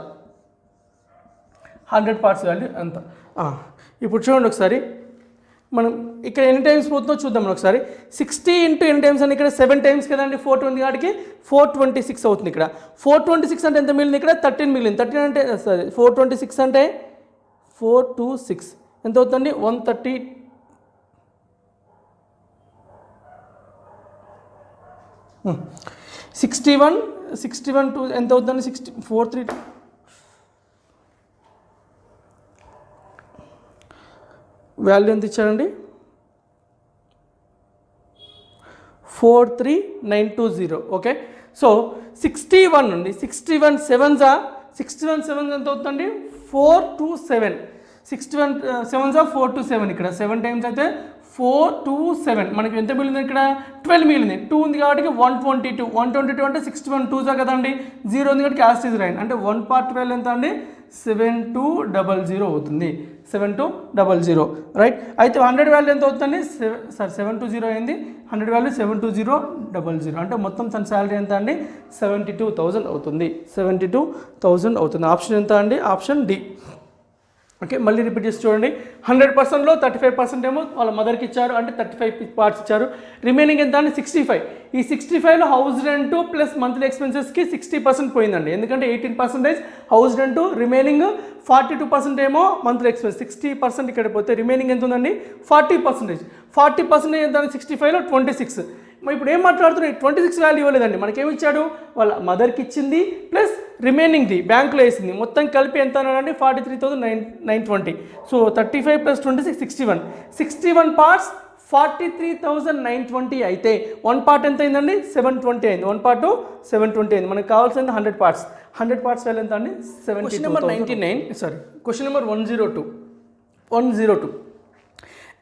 100 పార్ట్స్ వాల్యూ ఎంత. ఇప్పుడు చూడండి ఒకసారి, మనం ఇక్కడ ఎన్ని టైమ్స్ పోతుందో చూద్దాం మనం ఒకసారి. 60 × ఎన్ని టైమ్స్ అని, ఇక్కడ 7 టైమ్స్ కదండి. 420 కాడికి 426 అవుతుంది. ఇక్కడ 426 అంటే ఎంత మిగిలింది, ఇక్కడ 13 మిగిలింది. 13 అంటే సారీ 426 అంటే 426 ఎంత అవుతుందండి, 130. 61 2 ఎంత అవుతుందండి, 43 వాల్యూ ఎంత ఇచ్చారండి, 43920. ఓకే, సో 61 అండి, 61 7s ఎంత అవుతుందండి, 427. 61 7s 427. ఇక్కడ 7 టైమ్స్ అయితే 427. మనకి ఎంత మిగిలింది, ఇక్కడ 12 మిగిలింది. 2 ఉంది కాబట్టి 122 అంటే 61 2s కదండి. 0 ఉంది కాబట్టి క్యాస్ట్ ఇస్ రైన్. అంటే 1 పార్ట్ వాల్యూ ఎంత అండి, 7200 అవుతుంది. 7200 రైట్. అయితే 100 వాల్యూ ఎంత అవుతుంది, 720 అయింది. 100 వాల్యూ 72000. అంటే మొత్తం తన శాలరీ ఎంత అండి, 72,000 అవుతుంది. 72,000 అవుతుంది. ఆప్షన్ ఎంత అండి, ఆప్షన్ డి. ఓకే, మళ్ళీ రిపీట్ చేసి చూడండి. 100%లో 35% ఏమో వాళ్ళ మదర్కి ఇచ్చారు, అంటే 35 పార్ట్స్ ఇచ్చారు. రిమైనింగ్ ఎంత అండి, 65. ఈ 65లో హౌస్ రెంట్ ప్లస్ మంత్లీ ఎక్స్పెన్సెస్కి 60% పోయిందండి. ఎందుకంటే 18% హౌస్ రెంట్, రిమైనింగ్ 42% ఏమో మంత్లీ ఎక్స్పెన్స్. 60% ఇక్కడ పోతే రిమైనింగ్ ఎంత ఉందండి, 40%. 40% ఎంత, 65లో 26. ఇప్పుడు ఏం మాట్లాడుతున్నాయి, 26 వాల్యూ ఇవ్వలేదండి. మనకేమి ఇచ్చాడు, వాళ్ళ మదర్కి ఇచ్చింది ప్లస్ రిమైనింగ్ది బ్యాంకులో వేసింది. మొత్తం కలిపి ఎంత అన్నాడండి, 43,920. సో 35 + 26 61. 61 పార్ట్స్ 43,920 అయితే 1 పార్ట్ ఎంత అయిందండి, 720 అయింది. 1 పార్ట్ 720 అయింది. మనకు కావాల్సింది 100 పార్ట్స్. 100 పార్ట్స్ వాల్యూ ఎంత అండి, 70. Question number 99, sorry question number 102.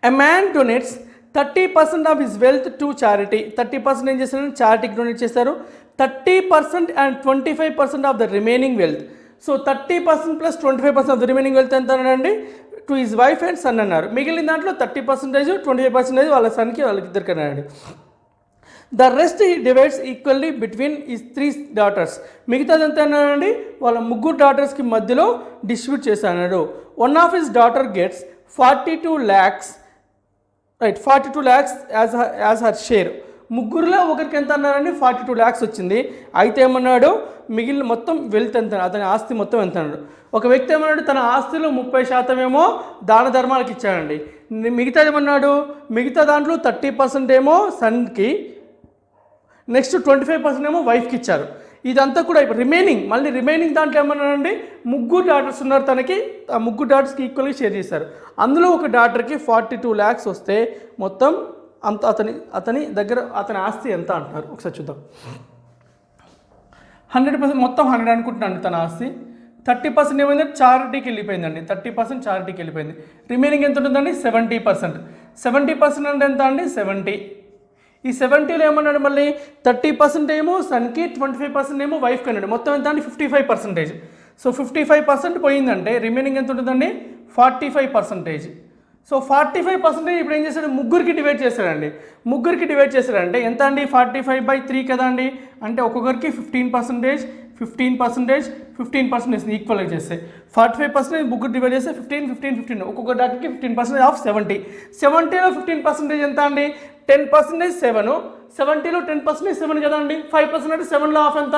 A man donates 30% of his wealth to charity. 30% ఏం చేస్తారు, చారిటీకి డొనేట్ చేస్తారు. 30% and 25% of the remaining wealth. So 30% + 25% of the remaining wealth ఎంత అన్నాడండి, to his wife and son అన్నారు. మిగిలిన దాంట్లో 30%, 25% వాళ్ళ సన్కి, వాళ్ళకిద్దరికి అన్నాడు. The rest he divides equally between his 3 daughters. మిగతాది ఎంత అన్నాడండి, వాళ్ళ 3 డాటర్స్కి మధ్యలో డిస్ట్రిబ్యూట్ చేశాడు. One of his daughter gets 42 lakhs, right, 42 lakhs as her share. ముగ్గురులో ఒకరికి ఎంత అన్నారండి, 42 lakhs వచ్చింది. అయితే ఏమన్నాడు, మిగిలిన మొత్తం వెల్త్ ఎంత, అతని ఆస్తి మొత్తం ఎంత అన్నాడు. ఒక వ్యక్తి ఏమన్నాడు, తన ఆస్తిలో 30% ఏమో దాన ధర్మాలకు ఇచ్చాడండి. మిగతా ఏమన్నాడు, మిగతా దాంట్లో 30% ఏమో సన్కి, నెక్స్ట్ 25% ఏమో వైఫ్కి ఇచ్చారు. ఇదంతా కూడా రిమైనింగ్ దాంట్లో ఏమన్నాడండి, ముగ్గురు డాటర్స్ ఉన్నారు తనకి, ఆ ముగ్గురు డాటర్స్కి ఈక్వల్గా షేర్ చేశారు. అందులో ఒక డాటర్కి 42 lakhs వస్తే మొత్తం అంత అతని దగ్గర అతని ఆస్తి ఎంత అంటున్నారు ఒకసారి చూద్దాం. 100% మొత్తం 100 అనుకుంటున్నాను తన ఆస్తి. 30% ఏమైందంటే చారిటీకి వెళ్ళిపోయిందండి, 30% చారిటీకి వెళ్ళిపోయింది. రిమైనింగ్ ఎంత ఉంటుందండి, 70%. 70% అంటే ఎంత అండి, 70. ఈ 70లో ఏమన్నాడు, మళ్ళీ 30% ఏమో సన్కి, 25% ఏమో వైఫ్కి అన్నాడు. మొత్తం ఎంత అండి, 55%. సో 55% పోయిందంటే రిమైనింగ్ ఎంత ఉంటుందండి, 45%. సో 45% ఇప్పుడు ఏం చేశాడు, ముగ్గురికి డివైడ్ చేశాడండి. ముగ్గురికి డివైడ్ చేశాడంటే ఎంత అండి, 45/3 కదా అండి. అంటే ఒక్కొక్కరికి 15%, 15%, 15% ఈక్వల్గా చేస్తే 45% ముగ్గురు డివైడ్ చేస్తే 15 ఒక్కొక్క డాక్టర్కి 15% ఆఫ్ 70. 70లో 15% ఎంత అండి, 10% 7. 70లో 10% 7 కదా అండి. 5% అంటే 7లో ఆఫ్ ఎంత,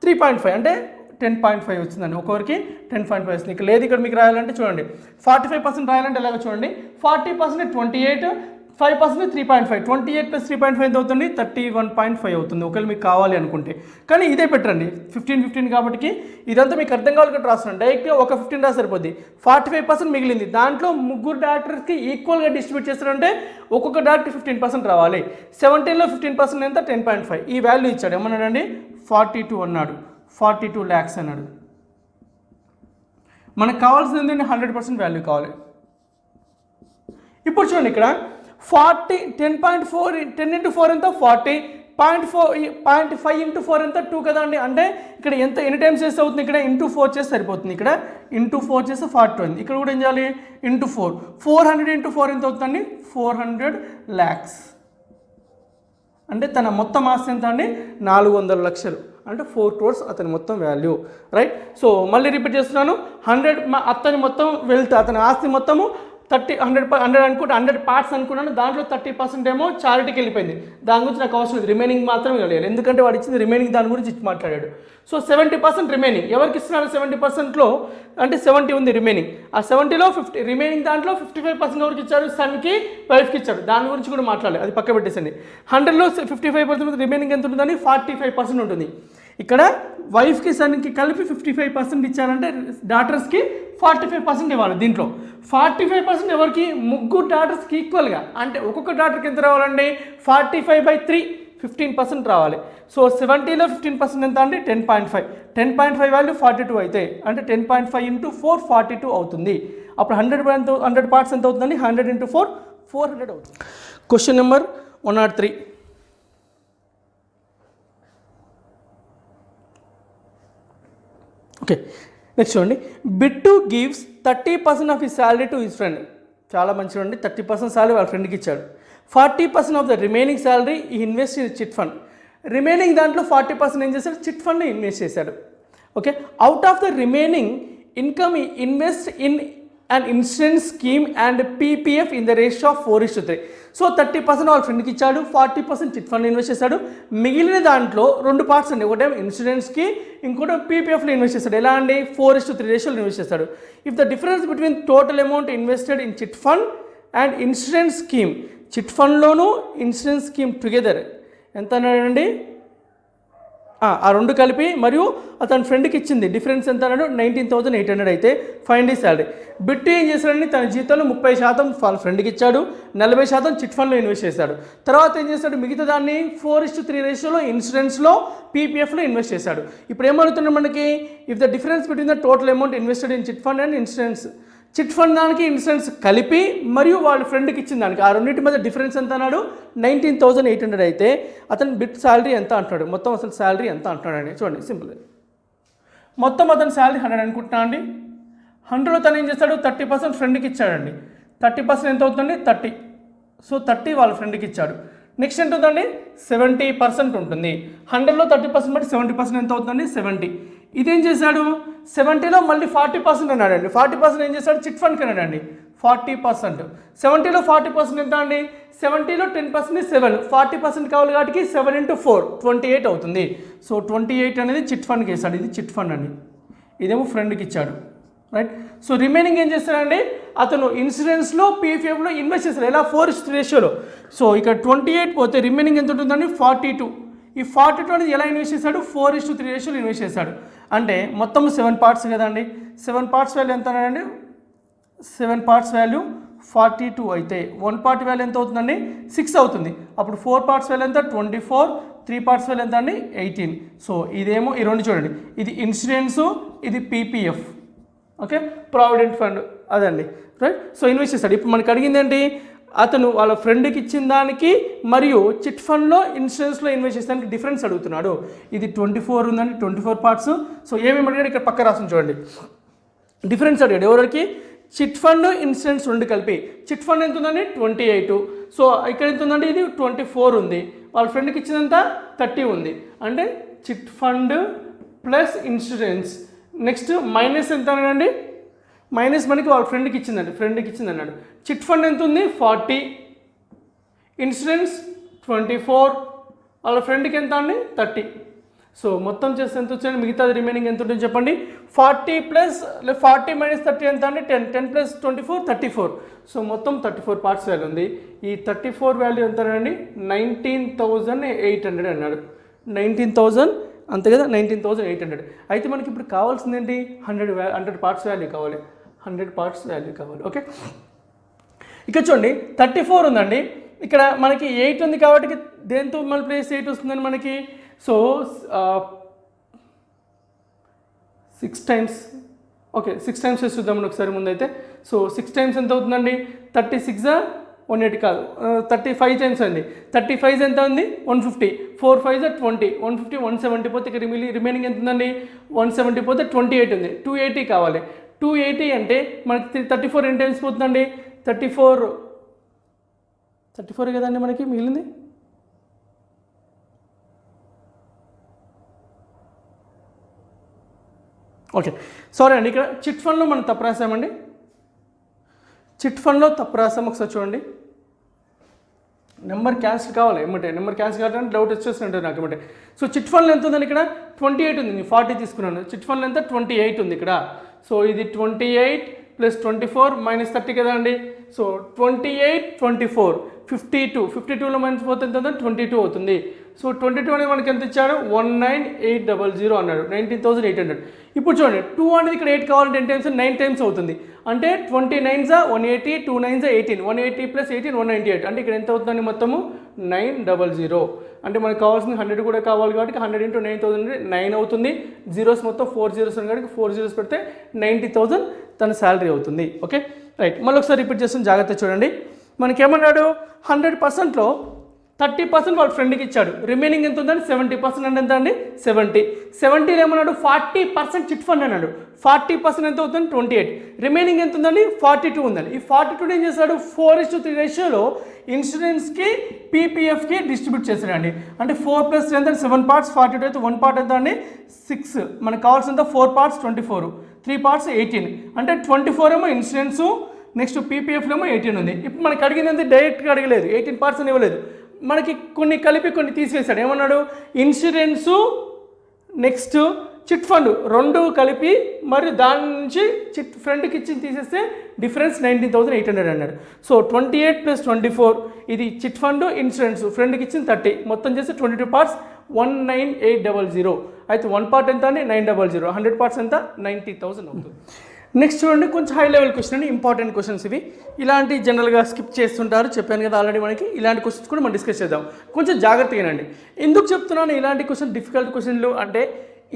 3.5 అంటే 10.5 వచ్చిందండి. ఒక్కొక్కరికి 10.5 వస్తుంది. ఇక్కడ లేదు, ఇక్కడ మీకు రాయాలంటే చూడండి, 45% రాయాలంటే ఎలాగో చూడండి. 40% 28, 5% 3.5, 28 + 3.5 ఎంత అవుతుంది, 31.5 అవుతుంది ఒకవేళ మీకు కావాలి అనుకుంటే. కానీ ఇదే పెట్టండి, 15 కాబట్టి ఇదంతా మీకు అర్థం కావాలి రాస్తున్నాను. డైరెక్ట్గా ఒక 15 రాసి సరిపోద్ది. 45% మిగిలింది, దాంట్లో ముగ్గురు డాక్టర్స్కి ఈక్వల్గా డిస్ట్రిబ్యూట్ చేస్తారంటే ఒక్కొక్క డాక్టర్ 15% రావాలి. 17లో 15% ఎంత, 10.5. ఈ వాల్యూ ఇచ్చాడు. ఏమన్నాడండి, 42 అన్నాడు, 42 lakhs అన్నాడు. మనకు కావాల్సింది 100% వాల్యూ కావాలి. ఇప్పుడు చూడండి, ఇక్కడ 10.4 10 × 4 ఎంత, 40. 0.5 × 4 ఎంత, 2 కదా అండి. అంటే ఇక్కడ ఎంత, ఎన్ని టైమ్స్ చేస్తే అవుతుంది, ఇక్కడ ఇంటూ 4 చేస్తే సరిపోతుంది. ఇక్కడ ఇంటూ 4 చేస్తే 40 అయింది. ఇక్కడ కూడా ఏం చేయాలి, ఇంటూ 4. 400 × 4 ఎంత అవుతుందండి, 400 lakhs. అంటే తన మొత్తం ఆస్తి ఎంత అండి, 400 లక్షలు. అంటే 4 crores అతని మొత్తం వాల్యూ, రైట్. సో మళ్ళీ రిపీట్ చేస్తున్నాను, 100 అతని మొత్తం వెల్త్, అతని ఆస్తి మొత్తము 100 అనుకుంటే 100 parts అనుకున్నాను. దాంట్లో 30% ఏమో చారిటీకి వెళ్ళిపోయింది. దాని గురించి నాకు అవసరం లేదు, రిమైనింగ్ మాత్రమే వెళ్ళాలి. ఎందుకంటే వాడు ఇచ్చింది రిమైనింగ్, దాని గురించి మాట్లాడాడు. సో 70% రిమైనింగ్ ఎవరికి ఇస్తున్నారు, 70%లో అంటే 70 ఉంది రిమైనింగ్. ఆ 70లో 50 రిమైనింగ్, దాంట్లో 55% ఎవరికి ఇచ్చారు, సన్కి, వైఫ్కి ఇచ్చారు. దాని గురించి కూడా మాట్లాడాలి, అది పక్క పెట్టేసండి. 100లో 55% రిమైనింగ్ ఎంత ఉంటుందని, 45% ఉంటుంది. ఇక్కడ వైఫ్కి సన్కి కలిపి 55% ఇచ్చారంటే డాటర్స్కి 45% ఇవ్వాలి. దీంట్లో 45% ఎవరికి, ముగ్గురు డాటర్స్కి ఈక్వల్గా. అంటే ఒక్కొక్క డాటర్కి ఎంత రావాలండి, 45/3, 15% రావాలి. సో 70లో 15% ఎంత అండి, 10.5. 10.5 వాల్యూ 42 అయితే అంటే 10.5 × 4 42 అవుతుంది. అప్పుడు 100 parts ఎంత అవుతుందండి, 100 × 4 400 అవుతుంది. Question number 103. ఓకే, నెక్స్ట్ చూడండి. Bittu gives 30% of his salary to his friend. చాలా మంచిగా అండి, 30% శాలరీ వాళ్ళ ఫ్రెండ్కి ఇచ్చాడు. 40% of the remaining salary he invest in chit fund. Remaining దాంట్లో 40% ఏం చేశాడు, చిట్ ఫండ్ని ఇన్వెస్ట్ చేశాడు. Okay, out of the remaining income invest in and insurance scheme and PPF in the ratio of 4:3. So 30% వాళ్ళ ఫ్రెండ్కి ఇచ్చాడు, 40% చిట్ ఫండ్ ఇన్వెస్ట్ చేశాడు. మిగిలిన దాంట్లో 2 parts అండి, ఒకటేమో ఇన్సూరెన్స్కి, ఇంకోటి పీపీఎఫ్లో ఇన్వెస్ట్ చేస్తాడు. ఎలా అండి, 4:3 రేషియోలో ఇన్వెస్ట్ చేస్తాడు. If the difference between total amount invested in chit fund and insurance scheme, chit ఫండ్లోను ఇన్సూరెన్స్ స్కీమ్ టుగెదర్ ఎంత అన్నాడండి, ఆ 2 కలిపి మరియు అతని ఫ్రెండ్కి ఇచ్చింది డిఫరెన్స్ ఎంత అన్నాడు, 19,800 అయితే ఫైండ్ హిస్ శాలరీ. బిట్టు ఏం చేశాడని, తన జీతంలో 30% వాళ్ళ ఫ్రెండ్కి ఇచ్చాడు, 40% చిట్ ఫండ్లో ఇన్వెస్ట్ చేశాడు. తర్వాత ఏం చేశాడు, మిగతా దాన్ని 4:3 రేషియోలో ఇన్సూరెన్స్లో, పీపీఎఫ్లో ఇన్వెస్ట్ చేశాడు. ఇప్పుడు ఏమవుతుంది మనకి, if the difference between the total amount invested in chit fund and insurance, chit fund దానికి ఇన్సూరెన్స్ కలిపి మరియు వాళ్ళ ఫ్రెండ్కి ఇచ్చిన దానికి, ఆ రెండింటి మధ్య డిఫరెన్స్ ఎంత అన్నాడు, 19,800 అయితే అతని బిట్ శాలరీ ఎంత అంటున్నాడు, మొత్తం అసలు శాలరీ ఎంత అంటున్నాడు. చూడండి సింపుల్, మొత్తం అతని శాలరీ 100 అనుకుంటున్నా అండి. 100లో తను ఏం చేస్తాడు, 30% ఫ్రెండ్కి ఇచ్చాడండి. 30% ఎంత అవుతుందండి, 30. సో 30 వాళ్ళ ఫ్రెండ్కి ఇచ్చాడు. నెక్స్ట్ ఎంత అవుతుందండి, 70% ఉంటుంది. 100లో 30% బట్టి 70% ఎంత అవుతుందండి, 70. ఇదేం చేశాడు, 70లో మళ్ళీ 40% అన్నాడండి. 40% ఏం చేశాడు, చిట్ ఫండ్కి అన్నాడండి. 40%. 70లో 40% ఎంత అండి? 70లో 10% 7, 40% కావాలి కాబట్టి 7 × 4 28 అవుతుంది. సో 28 అనేది చిట్ ఫండ్కి వేస్తాడు. ఇది చిట్ ఫండ్ అండి, ఇదేమో ఫ్రెండ్కి ఇచ్చాడు, రైట్. సో రిమైనింగ్ ఏం చేస్తాడండి, అతను ఇన్సూరెన్స్లో పీఎఫ్లో ఇన్వెస్ట్ చేస్తాడు. ఎలా? 4:3 రేషియోలో. సో ఇక్కడ 28 పోతే రిమైనింగ్ ఎంత ఉంటుందండి? 42. ఈ 42 అనేది ఎలా ఇన్వెస్ట్ చేశాడు? 4:3 రేషియోలో ఇన్వెస్ట్ చేశాడు. అంటే మొత్తం 7 పార్ట్స్ కదండి. 7 పార్ట్స్ వాల్యూ ఎంత అండి? 7 పార్ట్స్ వాల్యూ 42 అయితే 1 పార్ట్ వాల్యూ ఎంత అవుతుందండి? 6 అవుతుంది. అప్పుడు 4 పార్ట్స్ వాల్యూ ఎంత? 24. 3 పార్ట్స్ వాల్యూ ఎంత అండి? 18. సో ఇదేమో ఈ రెండు చూడండి, ఇది ఇన్సూరెన్సు, ఇది పీపీఎఫ్, ఓకే, ప్రావిడెంట్ ఫండ్ అదండి, రైట్. సో ఇన్వెస్ట్ చేస్తాడు. ఇప్పుడు మనకు అడిగింది ఏంటి, అతను వాళ్ళ ఫ్రెండ్కి ఇచ్చిన దానికి మరియు చిట్ ఫండ్లో ఇన్సూరెన్స్లో ఇన్వెస్ట్ చేసేదానికి డిఫరెన్స్ అడుగుతున్నాడు. ఇది 24 ఉందండి, 24 పార్ట్స్. సో ఏమేమి అడిగాడు ఇక్కడ పక్క రాసిన చూడండి, డిఫరెన్స్ అడిగాడు ఎవరికి? చిట్ ఫండ్ ఇన్సూరెన్స్ రెండు కలిపి. చిట్ ఫండ్ ఎంత ఉందండి? 28. సో ఇక్కడ ఎంత ఉందండి? ఇది 24 ఉంది. వాళ్ళ ఫ్రెండ్కి ఇచ్చినంత 30 ఉంది. అంటే chit fund plus insurance. Next minus ఎంత అన్నాడండి? మైనస్ మనకి వాళ్ళ ఫ్రెండ్కి ఇచ్చింది అన్నాడు. చిట్ ఫండ్ ఎంత ఉంది? 40, ఇన్సూరెన్స్ 24, వాళ్ళ ఫ్రెండ్కి ఎంత అండి? 30. సో మొత్తం చేస్తే ఎంత వచ్చింది? మిగతాది రిమైనింగ్ ఎంత ఉంటుంది చెప్పండి? 40 - 30 ఎంత అండి? 10. 10 + 24 34. సో మొత్తం 34 పార్ట్స్ వాల్యూ ఉంది. ఈ 34 వాల్యూ ఎంత అండి? 19,800 అన్నాడు. 19,000 అంతే కదా, 19,800. అయితే మనకి ఇప్పుడు కావాల్సింది ఏంటి? 100 పార్ట్స్ వాల్యూ కావాలి. 100 పార్ట్స్ వాల్యూ కావాలి, ఓకే. ఇక్కడ చూడండి 34 ఉందండి, ఇక్కడ మనకి 8 ఉంది కాబట్టి దేంతో మళ్ళీ 8 వస్తుందని మనకి. సో 6 టైమ్స్, ఓకే 6 టైమ్స్ చేసి చూద్దాం ఒకసారి ముందైతే. సో 6 టైమ్స్ ఎంత అవుతుందండి? 36 180 కాదు, 35 టైమ్స్ అండి. 35 ఎంత ఉంది? 150. 4 5 20, 150 170 పోతే ఇక్కడ రిమైనింగ్ ఎంత ఉందండి? 170 పోతే 28 ఉంది. 280 కావాలి. 280 అంటే మనకి 34 ఎన్ని టైమ్స్ పోతుందండి? 34 కదండి మనకి మిగిలింది. ఓకే సారీ అండి, ఇక్కడ చిట్ ఫండ్లో మనం తప్పు రాసామండి. చిట్ ఫండ్లో తప్పు రాసాము, ఒకసారి చూడండి. నెంబర్ క్యాన్సిల్ కావాలి ఏమంటే, నెంబర్ క్యాన్సిల్ కావాలంటే డౌట్ వచ్చేస్తుంటుంది నాకు ఏమంటే. సో చిట్ ఫండ్లో ఎంత ఉందండి? ఇక్కడ 28 ఉంది, నేను 40 తీసుకున్నాను. చిట్ ఫండ్లో ఎంత? 28 ఉంది ఇక్కడ. సో ఇది 28 + 24 - 30 కదా అండి. సో 28 24 52. 52లో మైనస్ పోతే ఎంత అవుతుంది? 22 అవుతుంది. సో 22 అనేది మనకి ఎంత ఇచ్చాడు? 19,800 అన్నాడు. 19,800. ఇప్పుడు చూడండి 2 అనేది ఇక్కడ 8 కావాలంటే 10 టైమ్స్ 9 టైమ్స్ అవుతుంది. అంటే 29 180, 2 9 18, 180 + 18 198. అంటే ఇక్కడ ఎంత అవుతుందండి మొత్తము? 900. అంటే మనకు కావాల్సింది 100 కూడా కావాలి కాబట్టి 100 × 9,000 9 అవుతుంది. జీరోస్ మొత్తం 4 zeros ఉంది కాబట్టి 4 zeros పెడితే 90,000 తన శాలరీ అవుతుంది, ఓకే రైట్. మళ్ళీ ఒకసారి రిపీట్ చేస్తాను, జాగ్రత్త చూడండి. మనకేమన్నాడు? 100%లో 30% వాళ్ళ ఫ్రెండ్కి ఇచ్చాడు. రిమైనింగ్ ఎంత ఉందండి? 70% అంటే ఎంత అండి? 70. 70లో ఏమన్నాడు? 40% చిట్ ఫండ్ అన్నాడు. 40% ఎంత అవుతుంది? 28. రిమైనింగ్ ఎంత ఉందండి? 42 ఉందండి. ఈ 42 ఏం చేశాడు? 4:3 రేషియోలో ఇన్సూరెన్స్కి పీపీఎఫ్కి డిస్ట్రిబ్యూట్ చేశాడండి. అంటే 4 + 3 ఎంత? 7 పార్ట్స్. 42 అయితే 1 పార్ట్ ఎంత అండి? 6. మనకు కావాల్సినంత 4 పార్ట్స్ 24, 3 పార్ట్స్ 18. అంటే 24 ఏమో ఇన్సూరెన్సు, నెక్స్ట్ పీపీఎఫ్లో ఏమో 18 ఉంది. ఇప్పుడు మనకి అడిగినంత డైరెక్ట్గా అడగలేదు, 18 పార్ట్స్ అని ఇవ్వలేదు. మనకి కొన్ని కలిపి కొన్ని తీసివేశాడు. ఏమన్నాడు? ఇన్సూరెన్సు నెక్స్ట్ చిట్ ఫండ్ రెండు కలిపి మరియు దాని నుంచి చిట్ ఫ్రెండ్కి ఇచ్చి తీసేస్తే డిఫరెన్స్ 19,800 అన్నాడు. సో 28 + 24 ఇది చిట్ ఫండ్, ఇన్సూరెన్స్, ఫ్రెండ్కి ఇచ్చింది 30, మొత్తం చేసి 22 పార్ట్స్ 19,800. అయితే 1 పార్ట్ ఎంత అండి? 900. 100 పార్ట్స్ ఎంత? 90,000 అవుతుంది. నెక్స్ట్ చూడండి, కొంచెం హై లెవెల్ క్వశ్చన్ అండి, ఇంపార్టెంట్ క్వశ్చన్స్ ఇవి. ఇలాంటి జనరల్గా స్కిప్ చేస్తుంటారు, చెప్పాను కదా ఆల్రెడీ. మనకి ఇలాంటి క్వశ్చన్స్ కూడా మనం డిస్కస్ చేద్దాం. కొంచెం జాగ్రత్తగానండి. ఎందుకు చెప్తున్నాను ఇలాంటి క్వశ్చన్, డిఫికల్ట్ క్వశ్చన్లు అంటే?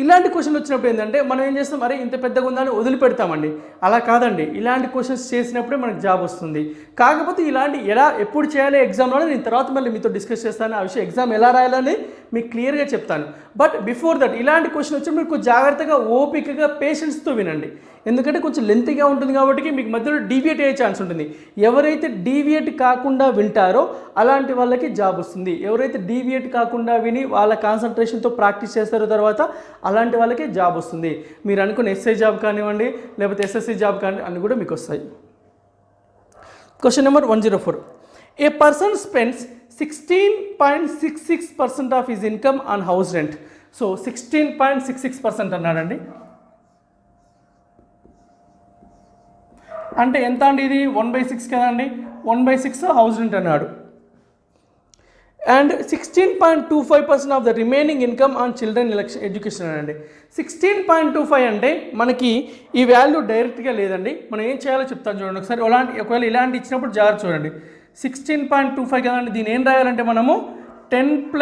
ఇలాంటి క్వశ్చన్లు వచ్చినప్పుడు ఏంటంటే మనం ఏం చేస్తాం? అరే ఇంత పెద్దగా ఉందని వదిలిపెడతామండి. అలా కాదండి, ఇలాంటి క్వశ్చన్స్ చేసినప్పుడే మనకు జాబ్ వస్తుంది. కాకపోతే ఇలాంటి ఎప్పుడు చేయాలి ఎగ్జామ్లో నేను తర్వాత మళ్ళీ మీతో డిస్కస్ చేస్తాను. ఆ విషయం ఎగ్జామ్ ఎలా రాయాలని మీకు క్లియర్గా చెప్తాను. బట్ బిఫోర్ దట్ ఇలాంటి క్వశ్చన్ వచ్చి మీరు కొంచెం జాగ్రత్తగా, ఓపికగా, పేషెన్స్తో వినండి. ఎందుకంటే కొంచెం లెంతీగా ఉంటుంది కాబట్టి మీకు మధ్యలో డీవియేట్ అయ్యే ఛాన్స్ ఉంటుంది. ఎవరైతే డీవియేట్ కాకుండా వింటారో అలాంటి వాళ్ళకి జాబ్ వస్తుంది. ఎవరైతే డీవియేట్ కాకుండా విని వాళ్ళ కాన్సన్ట్రేషన్తో ప్రాక్టీస్ చేస్తారో తర్వాత అలాంటి వాళ్ళకి జాబ్ వస్తుంది. మీరు అనుకున్న ఎస్ఐ జాబ్ కానివ్వండి, లేకపోతే ఎస్ఎస్సి జాబ్ కానివ్వండి, అన్నీ కూడా మీకు వస్తాయి. Question number 104. A person spends 16.66% of his income on house rent. So 16.66% అన్నాడండి. అంటే ఎంత అండి ఇది 1/6 కదండి, 1/6 హౌస్ రెంట్ అన్నాడు. And 16.25% of the remaining income on children education అండి. 16.25 అంటే మనకి ఈ వాల్యూ డైరెక్ట్గా లేదండి. మనం ఏం చేయాలో చెప్తాను చూడండి ఒకసారి. ఒకవేళ ఇలాంటి ఇచ్చినప్పుడు జాగ్రత్త చూడండి. 16.25 కదండి, దీన్ని ఏం రాయాలంటే మనము 10 +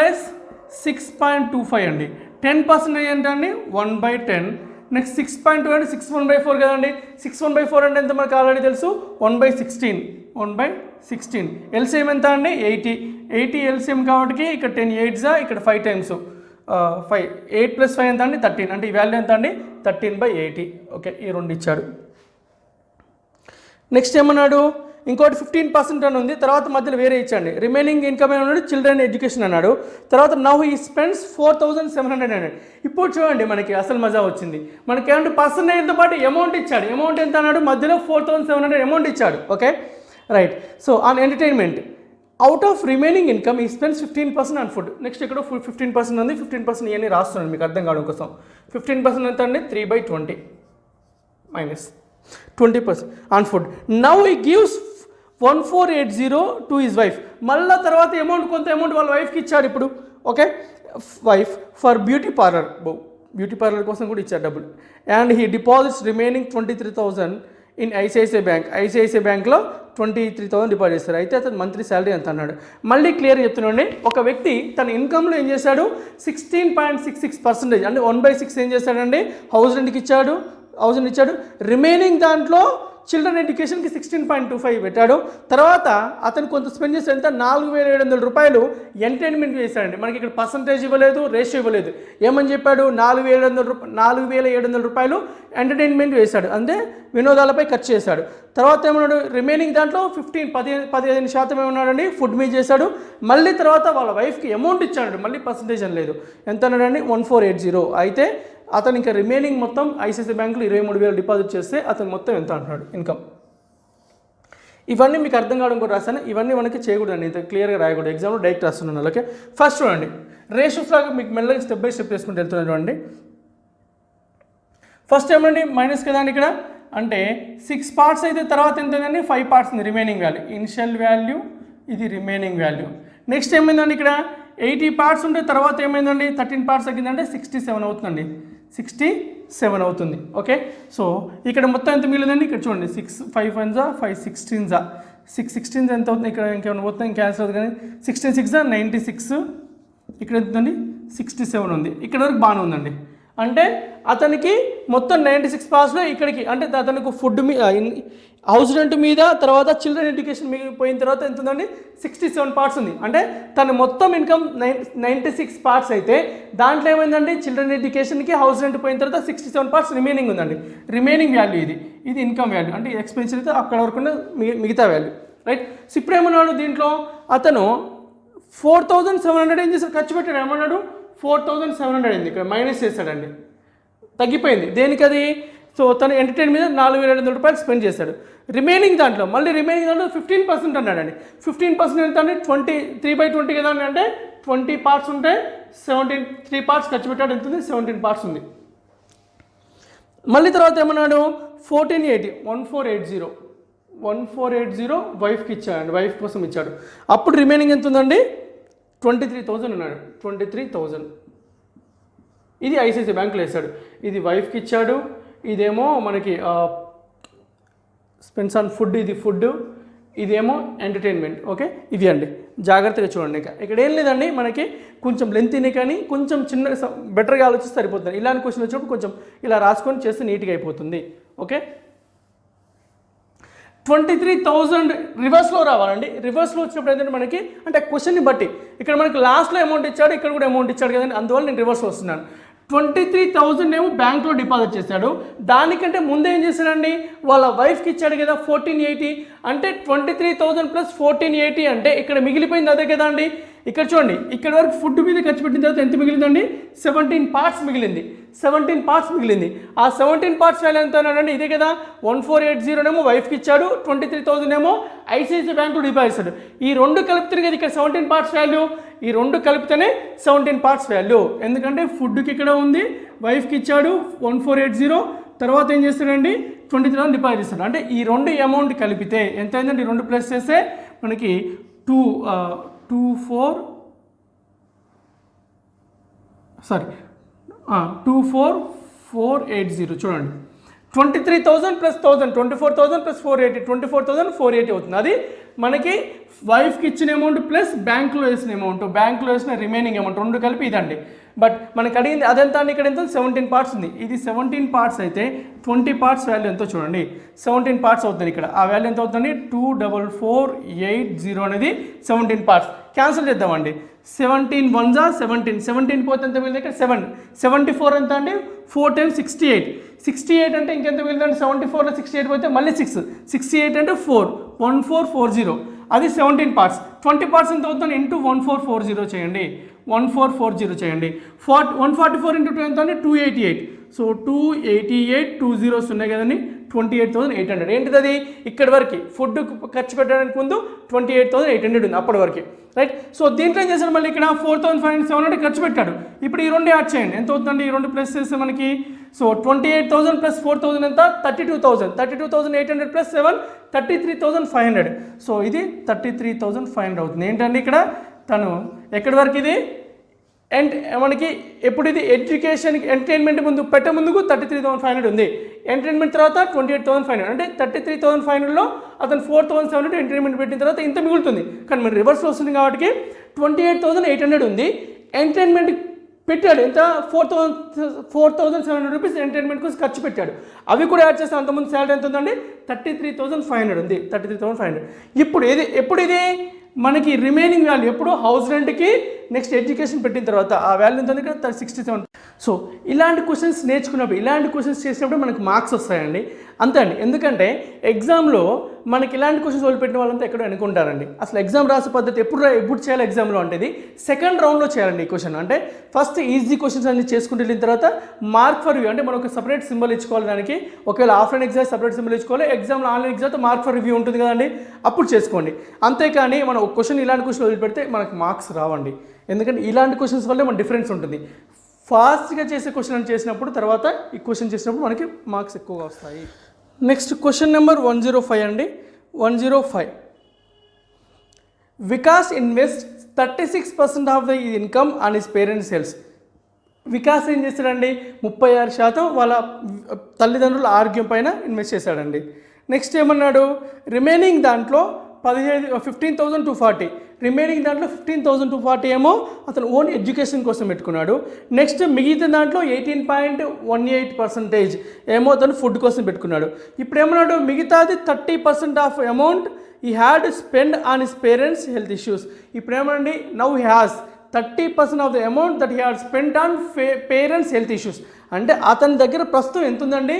6.25 అండి. 10% ఏంటండి 1/10. నెక్స్ట్ 6.2 అంటే 6 1/4 కదండి. 6 1/4 అంటే ఎంత మనకు ఆల్రెడీ తెలుసు, 1/16. 1/16 ఎల్సిఎం ఎంత అండి 80 ఎల్సిఎం కాబట్టి ఇక్కడ 10 8s ఇక్కడ 5 టైమ్స్ 5 8 + 5 ఎంత అండి 13. అంటే ఈ వాల్యూ ఎంత అండి 13/80. ఓకే, ఈ రెండు ఇచ్చాడు. నెక్స్ట్ ఏమన్నాడు, ఇంకోటి 15% అని ఉంది, తర్వాత మధ్యలో వేరే ఇచ్చండి. రిమైనింగ్ ఇన్కమ్ ఏమన్నాడు, చిల్డ్రన్ ఎడ్యుకేషన్ అన్నాడు. తర్వాత నౌ హీ స్పెండ్స్ 4700 అన్నాడు. ఇప్పుడు చూడండి మనకి అసలు మజా వచ్చింది. మనకి ఏమంటే పర్సంటేజ్తో పాటు అమౌంట్ ఇచ్చాడు. అమౌంట్ ఎంత అన్నాడు, మధ్యలో 4700 అమౌంట్ ఇచ్చాడు. Okay right. So on entertainment out of remaining income ఈ స్పెండ్స్ 15% ఆన్ ఫుడ్. నెక్స్ట్ ఇక్కడ 15% ఉంది, 15% ఇవన్నీ రాస్తున్నాను మీకు అర్థం కావడం కోసం. 15% ఎంత అండి 3/20 minus 20% on food. Now he gives 1480 to his wife. మళ్ళీ తర్వాత అమౌంట్ కొంత అమౌంట్ వాళ్ళ వైఫ్కి ఇచ్చాడు ఇప్పుడు. Okay, wife for beauty parlour కోసం కూడా ఇచ్చాడు డబ్బులు. And he deposits remaining 23,000 in ICICI bank. ICICI బ్యాంక్లో 23,000 డిపాజిట్ చేస్తారు. అయితే అతను మంత్లీ శాలరీ ఎంత అన్నాడు. మళ్ళీ క్లియర్ చెప్తున్నాండి. ఒక వ్యక్తి తన ఇన్కమ్లో ఏం చేశాడు, 16.66% అంటే 1/6 ఏం చేశాడండి హౌస్ రెంట్కి ఇచ్చాడు. రిమైనింగ్ దాంట్లో చిల్డ్రన్ ఎడ్యుకేషన్కి 16.25 పెట్టాడు. తర్వాత అతను కొంత స్పెండ్ చేస్తే ఎంత 4,700 రూపాయలు ఎంటర్టైన్మెంట్ చేశాడండి. మనకి ఇక్కడ పర్సంటేజ్ ఇవ్వలేదు, రేషియో ఇవ్వలేదు. ఏమని చెప్పాడు, 4,700 రూపాయలు ఎంటర్టైన్మెంట్ వేశాడు, అంటే వినోదాలపై ఖర్చు చేశాడు. తర్వాత ఏమన్నాడు, రిమైనింగ్ దాంట్లో 15% ఏమన్నాడండి ఫుడ్ మీద చేశాడు. మళ్ళీ తర్వాత వాళ్ళ వైఫ్కి అమౌంట్ ఇచ్చాడు, మళ్ళీ పర్సంటేజ్ అని లేదు. ఎంత అన్నాడండి 1480. అయితే అతను ఇంకా రిమైనింగ్ మొత్తం ఐసిఐసిఐ బ్యాంకులో 23,000 డిపాజిట్ చేస్తే అతను మొత్తం ఎంత అంటున్నాడు ఇన్కమ్. ఇవన్నీ మీకు అర్థం కావడం కూడా రాశాను. ఇవన్నీ మనకి చేయకూడదండి, ఇంత క్లియర్గా రాయకూడదు. ఎగ్జామ్లో డైరెక్ట్ రాస్తున్నాను. ఓకే, ఫస్ట్ చూడండి రేషియోస్ లాగా మీకు మెల్లగా స్టెప్ బై స్టెప్ వేసుకుంటూ వెళ్తున్నాను చూడండి. ఫస్ట్ ఏమండి మైనస్ కదండి ఇక్కడ, అంటే 6 పార్ట్స్ అయితే తర్వాత ఎంతండి 5 పార్ట్స్ ఉంది రిమైనింగ్ వాల్యూ. ఇనిషియల్ వాల్యూ ఇది రిమైనింగ్ వాల్యూ. నెక్స్ట్ ఏమైందండి ఇక్కడ 80 పార్ట్స్ ఉంటే తర్వాత ఏమైందండి 13 పార్ట్స్ తగ్గిందంటే 67 అవుతుందండి. 67 అవుతుంది. ఓకే, సో ఇక్కడ మొత్తం ఎంత మిగిలిందండి, ఇక్కడ చూడండి 6 5 1s 5 16s 6 16s ఎంత అవుతుంది, ఇక్కడ ఇంకేమైనా పోతుంది క్యాన్సిల్ అవుతుంది కానీ 16 6 96. ఇక్కడ ఎంత ఉందండి 67 ఉంది. ఇక్కడ వరకు బాగానే ఉందండి. అంటే అతనికి మొత్తం 96 పార్ట్స్లో ఇక్కడికి అంటే అతనికి ఫుడ్ హౌస్ రెంట్ మీద తర్వాత చిల్డ్రన్ ఎడ్యుకేషన్ పోయిన తర్వాత ఎంత ఉందండి 67 పార్ట్స్ ఉంది. అంటే తన మొత్తం ఇన్కమ్ 96 పార్ట్స్ అయితే దాంట్లో ఏమైందండి చిల్డ్రన్ ఎడ్యుకేషన్కి హౌస్ రెంట్ పోయిన తర్వాత 67 పార్ట్స్ రిమైనింగ్ ఉందండి. రిమైనింగ్ వాల్యూ ఇది ఇన్కమ్ వాల్యూ, అంటే ఎక్స్పెన్సర్ అయితే అక్కడ వరకు మిగతా వాల్యూ రైట్. సో ఇప్పుడు ఏమన్నాడు దీంట్లో అతను 4,700 ఏం చేశాడు ఖర్చు పెట్టాడు. ఏమన్నాడు 4,700 అయింది, ఇక్కడ మైనస్ చేశాడండి, తగ్గిపోయింది. దేనికి అది, సో తను ఎంటర్టైన్ మీద 4,700 రూపాయలు స్పెండ్ చేశాడు. రిమైనింగ్ దాంట్లో 15% అన్నాడండి. 15% ఎంత అంటే 3/20 కదా అంటే 20 పార్ట్స్ ఉంటే 3 పార్ట్స్ ఖర్చు పెట్టాడు. ఎంత ఉంది 17 పార్ట్స్ ఉంది. మళ్ళీ తర్వాత ఏమన్నాడు 1480 వైఫ్కి ఇచ్చాడు, వైఫ్ కోసం ఇచ్చాడు. అప్పుడు రిమైనింగ్ ఎంత ఉందండి 23,000 ఉన్నాడు. 23,000 ఇది ఐసిఐసిఐ బ్యాంకులో వేశాడు. ఇది వైఫ్కి ఇచ్చాడు, ఇదేమో మనకి స్పెండ్స్ ఆన్ ఫుడ్, ఇది ఫుడ్, ఇదేమో ఎంటర్టైన్మెంట్. ఓకే, ఇవి అండి జాగ్రత్తగా చూడండి. ఇక్కడ ఏం లేదండి, మనకి కొంచెం లెంతీని కానీ కొంచెం చిన్న బెటర్గా ఆలోచిస్తే సరిపోతుంది. ఇలాంటి క్వశ్చన్ వచ్చినప్పుడు కొంచెం ఇలా రాసుకొని చేస్తే నీట్గా అయిపోతుంది. ఓకే, 23,000 రివర్స్లో రావాలండి. రివర్స్లో వచ్చినప్పుడు ఏంటంటే మనకి అంటే క్వశ్చన్ని బట్టి ఇక్కడ మనకి లాస్ట్లో అమౌంట్ ఇచ్చాడు, ఇక్కడ కూడా అమౌంట్ ఇచ్చాడు కదండి, అందువల్ల నేను రివర్స్లో వస్తున్నాను. 23,000 ఏమో బ్యాంక్లో డిపాజిట్ చేశాడు. దానికంటే ముందే ఏం చేశాడండి వాళ్ళ వైఫ్కి ఇచ్చాడు కదా 1480. అంటే 23,000 + 1480 అంటే ఇక్కడ మిగిలిపోయింది అదే కదా అండి. ఇక్కడ చూడండి, ఇక్కడ వరకు ఫుడ్ మీద ఖర్చు పెట్టిన తర్వాత ఎంత మిగిలిందండి? 17 పార్ట్స్ మిగిలింది. 17 పార్ట్స్ మిగిలింది. ఆ 17 పార్ట్స్ వాల్యూ ఎంత అన్నాడండి? ఇదే కదా, 1480 ఏమో వైఫ్కి ఇచ్చాడు, 23,000 ఏమో ఐసిఐసిఐ బ్యాంకులో డిపాజిట్ చేశాడు. ఈ రెండు కలిపితే కదా ఇక్కడ 17 పార్ట్స్ వాల్యూ. ఈ రెండు కలిపితేనే 17 పార్ట్స్ వాల్యూ. ఎందుకంటే ఫుడ్కి ఇక్కడ ఉంది, వైఫ్కి ఇచ్చాడు 1480, తర్వాత ఏం చేస్తాడండి 23,000 డిపాజిట్ చేస్తాడు. అంటే ఈ రెండు అమౌంట్ కలిపితే ఎంత అయిందండి? ఈ రెండు ప్లస్ చేస్తే మనకి 24,480 చూడండి. 23,000 ప్లస్ 1,000, 24,000 ప్లస్ 480, 24,480 అవుతుంది. అది మనకి వైఫ్కి ఇచ్చిన అమౌంట్ ప్లస్ బ్యాంకులో వేసిన అమౌంట్, బ్యాంకులో వేసిన రిమైనింగ్ అమౌంట్ రెండు కలిపి ఇదండి. బట్ మనకు అడిగింది అదంతా ఇక్కడ ఎంత? 17 పార్ట్స్ ఉంది. ఇది 17 పార్ట్స్ అయితే 20 పార్ట్స్ వాల్యూ ఎంతో చూడండి. 17 పార్ట్స్ అవుతుంది ఇక్కడ. ఆ వాల్యూ ఎంత అవుతుంది? 24480 అనేది 17 పార్ట్స్. క్యాన్సిల్ చేద్దామండి. 17 1 జా 17, 17 పోతే ఎంత మిగిలింది? ఇక్కడ 7. 74 ఎంత అండి? 4 times 68. 68 అంటే ఇంకెంత మిగిలిందండి? 74లో 68 పోతే మళ్ళీ 6. 68 అంటే 4, 1440. అది 17 పార్ట్స్. 20 పార్ట్స్ ఎంత అవుతుంది? ఇంటూ 1440 చేయండి. 1440 చేయండి. 144 ఇంటూ 2 ఎంత అండి? 288. సో 288, 2 zeros ఉన్నాయి కదండి, 28,800. ఏంటిది అది? ఇక్కడి వరకు ఫుడ్ ఖర్చు పెట్టడానికి ముందు 28,800 ఉంది అప్పటి వరకు, రైట్. సో దీంట్లో ఏం చేశాడు? మళ్ళీ ఇక్కడ 4,500 ఖర్చు పెట్టాడు. ఇప్పుడు ఈ రెండు యాడ్ చేయండి. ఎంత అవుతుందండి? ఈ రెండు ప్లస్ చేస్తే మనకి సో 28,000 ప్లస్ 4,000 ఎంత? 32,000. 32,800 ప్లస్ 7, 33,500. సో ఇది 33,500 అవుతుంది. ఏంటండి ఇక్కడ తను ఎక్కడి వరకు ఇది? అండ్ మనకి ఎప్పుడు ఇది ఎడ్యుకేషన్కి ఎంటర్టైన్మెంట్ ముందు పెట్టే ముందుకు 33,500 ఉంది. ఎంటర్టైన్మెంట్ తర్వాత 28,500. అంటే 33,500లో అతను 4,700 ఎంటర్టైన్మెంట్ పెట్టిన తర్వాత ఇంత మిగులుతుంది. కానీ మరి రివర్స్లో వస్తుంది కాబట్టి 28,800 ఉంది. ఎంటర్టైన్మెంట్ పెట్టాడు ఎంత? 4,700 రూపీస్ ఎంటర్టైన్మెంట్ కోసం ఖర్చు పెట్టాడు. అవి కూడా యాడ్ చేస్తే అంతకుముందు శాలరీ ఎంత ఉందండి? 33,500 ఉంది. 33,500. ఇప్పుడు ఎప్పుడు ఇది మనకి రిమైనింగ్ వాల్యూ ఎప్పుడు? హౌస్ రెంట్కి నెక్స్ట్ ఎడ్యుకేషన్ పెట్టిన తర్వాత ఆ వాల్యూ ఎంత ఉంది? ఇక్కడ 67. సో ఇలాంటి క్వశ్చన్స్ నేర్చుకున్నప్పుడు, ఇలాంటి క్వశ్చన్స్ చేసినప్పుడు మనకు మార్క్స్ వస్తాయండి. అంతే అండి. ఎందుకంటే ఎగ్జామ్లో మనకి ఇలాంటి క్వశ్చన్స్ వదిలిపెట్టిన వాళ్ళంతా ఎక్కడో అనుకుంటారండి. అసలు ఎగ్జామ్ రాసే పద్ధతి ఎప్పుడు చేయాలి ఎగ్జామ్లో అంటే ఇది సెకండ్ రౌండ్లో చేయాలండి ఈ క్వశ్చన్. అంటే ఫస్ట్ ఈజీ క్వశ్చన్స్ అన్ని చేసుకుంటూ వెళ్ళిన తర్వాత మార్క్ ఫర్ రివ్యూ, అంటే మనం ఒక సపరేట్ సింబల్ ఇచ్చుకోవాలి దానికి. ఒకవేళ ఆఫ్లైన్ ఎగ్జామ్ సపరేట్ సింబల్ ఇచ్చుకోవాలి, ఎగ్జామ్లో online exam mark for review ఉంటుంది కదండి, అప్పుడు చేసుకోండి. అంతేకాని మనం ఒక క్వశ్చన్ ఇలాంటి క్వశ్చన్ వదిలిపెడితే మనకు మార్క్స్ రావండి. ఎందుకంటే ఇలాంటి క్వశ్చన్స్ వల్లే మన డిఫరెన్స్ ఉంటుంది. ఫాస్ట్గా చేసే క్వశ్చన్ అని చేసినప్పుడు తర్వాత ఈ క్వశ్చన్ చేసినప్పుడు మనకి మార్క్స్ ఎక్కువగా వస్తాయి. నెక్స్ట్ క్వశ్చన్ నెంబర్ 105 అండి. 105. Vikas invest 36% of the income on his parents sales. Vikas ఏం చేస్తాడండి? 36% వాళ్ళ తల్లిదండ్రుల ఆరోగ్యం పైన ఇన్వెస్ట్ చేశాడండి. నెక్స్ట్ ఏమన్నాడు? రిమైనింగ్ దాంట్లో 15,240, రిమైనింగ్ దాంట్లో 15,240 ఏమో అతను ఓన్ ఎడ్యుకేషన్ కోసం పెట్టుకున్నాడు. నెక్స్ట్ మిగతా దాంట్లో 18.18% ఏమో అతను ఫుడ్ కోసం పెట్టుకున్నాడు. ఇప్పుడు ఏమన్నాడు? మిగతాది 30% of amount he had spend on his parents health issues. ఇప్పుడు ఏమనండి? Now he has 30% of the amount that he had spend on parents health issues. అంటే అతని దగ్గర ప్రస్తుతం ఎంత ఉందండి?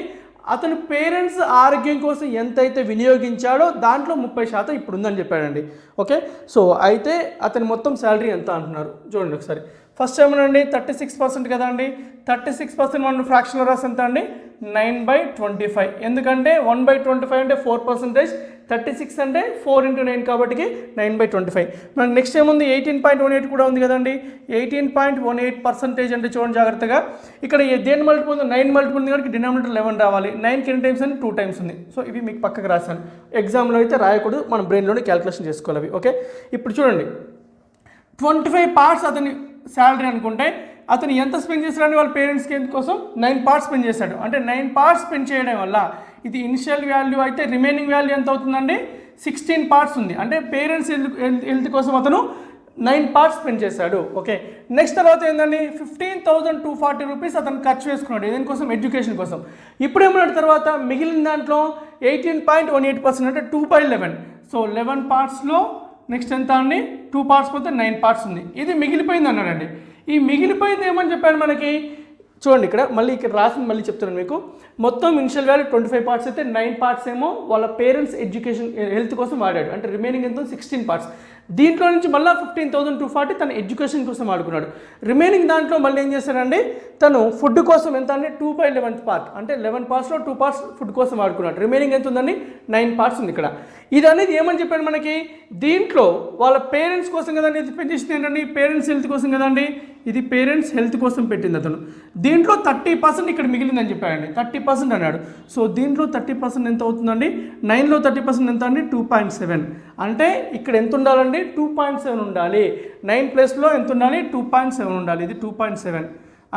అతను పేరెంట్స్ ఆరోగ్యం కోసం ఎంతైతే వినియోగించాడో దాంట్లో 30% ఇప్పుడు ఉందని చెప్పాడండి. ఓకే, సో అయితే అతని మొత్తం శాలరీ ఎంత అంటున్నారు చూడండి ఒకసారి. ఫస్ట్ ఏమనండి? 36% కదా అండి. 36% మనం ఫ్రాక్షన్లో రాసి ఎంత అండి? 9/25. ఎందుకంటే 1/25 అంటే 4%, 36 అంటే 4 × 9 కాబట్టి 9/25. మనకి నెక్స్ట్ ఏముంది? 18.18 కూడా ఉంది కదండి. 18.18% అంటే చూడండి జాగ్రత్తగా. ఇక్కడ దేని మల్టిపుల్ ఉంది? 9 మల్టిపుల్ ఉంది కాబట్టి డినామినేటర్ 11 రావాలి. 9కి ఎన్ని టైమ్స్ అని 2 టైమ్స్ ఉంది. సో ఇవి మీకు పక్కకు రాశాను. ఎగ్జామ్లో అయితే రాయకూడదు, మన బ్రెయిన్లోనే క్యాలిక్యులేషన్ చేసుకోవాలి అవి. ఓకే, ఇప్పుడు చూడండి 25 పార్ట్స్ అతని శాలరీ అనుకుంటే అతను ఎంత స్పెండ్ చేశాడని వాళ్ళ పేరెంట్స్కి కోసం 9 పార్ట్స్ స్పెండ్ చేశాడు. అంటే 9 పార్ట్స్ స్పెండ్ చేయడం వల్ల ఇది ఇనిషియల్ వాల్యూ అయితే రిమైనింగ్ వాల్యూ ఎంత అవుతుందండి? 16 పార్ట్స్ ఉంది. అంటే పేరెంట్స్ హెల్త్ కోసం అతను 9 పార్ట్స్ స్పెండ్ చేశాడు. ఓకే, నెక్స్ట్ తర్వాత ఏంటండి? 15,240 రూపీస్ అతను ఖర్చు వేసుకున్నాడు దేనికోసం? ఎడ్యుకేషన్ కోసం. ఇప్పుడు ఏమన్నాడు తర్వాత? మిగిలిన దాంట్లో 18.18% అంటే 2/11. సో 11 పార్ట్స్లో నెక్స్ట్ ఎంత అండి? 2 పార్ట్స్ పోతే 9 పార్ట్స్ ఉంది. ఇది మిగిలిపోయింది అన్నాడండి. ఈ మిగిలిపోయింది ఏమని చెప్పాడు మనకి? చూడండి ఇక్కడ మళ్ళీ రాసి మళ్ళీ చెప్తున్నాను మీకు. మొత్తం ఇనిషియల్ వాల్యూ 25 పార్ట్స్ అయితే 9 పార్ట్స్ ఏమో వాళ్ళ పేరెంట్స్ ఎడ్యుకేషన్ హెల్త్ కోసం వాడాడు. అంటే రిమైనింగ్ ఎంత? 16 పార్ట్స్. దీంట్లో నుంచి మళ్ళీ 15,240 తన ఎడ్యుకేషన్ కోసం వాడుకున్నాడు. రిమైనింగ్ దాంట్లో మళ్ళీ ఏం చేశాడండి, తను ఫుడ్ కోసం ఎంత అంటే 2/11th పార్ట్, అంటే 11 పార్ట్స్లో 2 పార్ట్స్ ఫుడ్ కోసం వాడుకున్నాడు. రిమైనింగ్ ఎంత ఉందండి, 9 పార్ట్స్ ఉంది ఇక్కడ. ఇది అనేది ఏమని చెప్పాడు మనకి, దీంట్లో వాళ్ళ పేరెంట్స్ కోసం కదండి ఇది పెంచేసింది ఏంటండి, పేరెంట్స్ హెల్త్ కోసం కదండి, ఇది పేరెంట్స్ హెల్త్ కోసం పెట్టింది అతను. దీంట్లో 30% ఇక్కడ మిగిలిందని చెప్పాడండి, 30% అన్నాడు. సో దీంట్లో 30% ఎంత అవుతుందండి, 9లో 30% ఎంత అండి 2.7, అంటే ఇక్కడ ఎంత ఉండాలండి 2.7 ఉండాలి. 9 ప్లస్లో ఎంత ఉండాలి 2.7 ఉండాలి. ఇది 2.7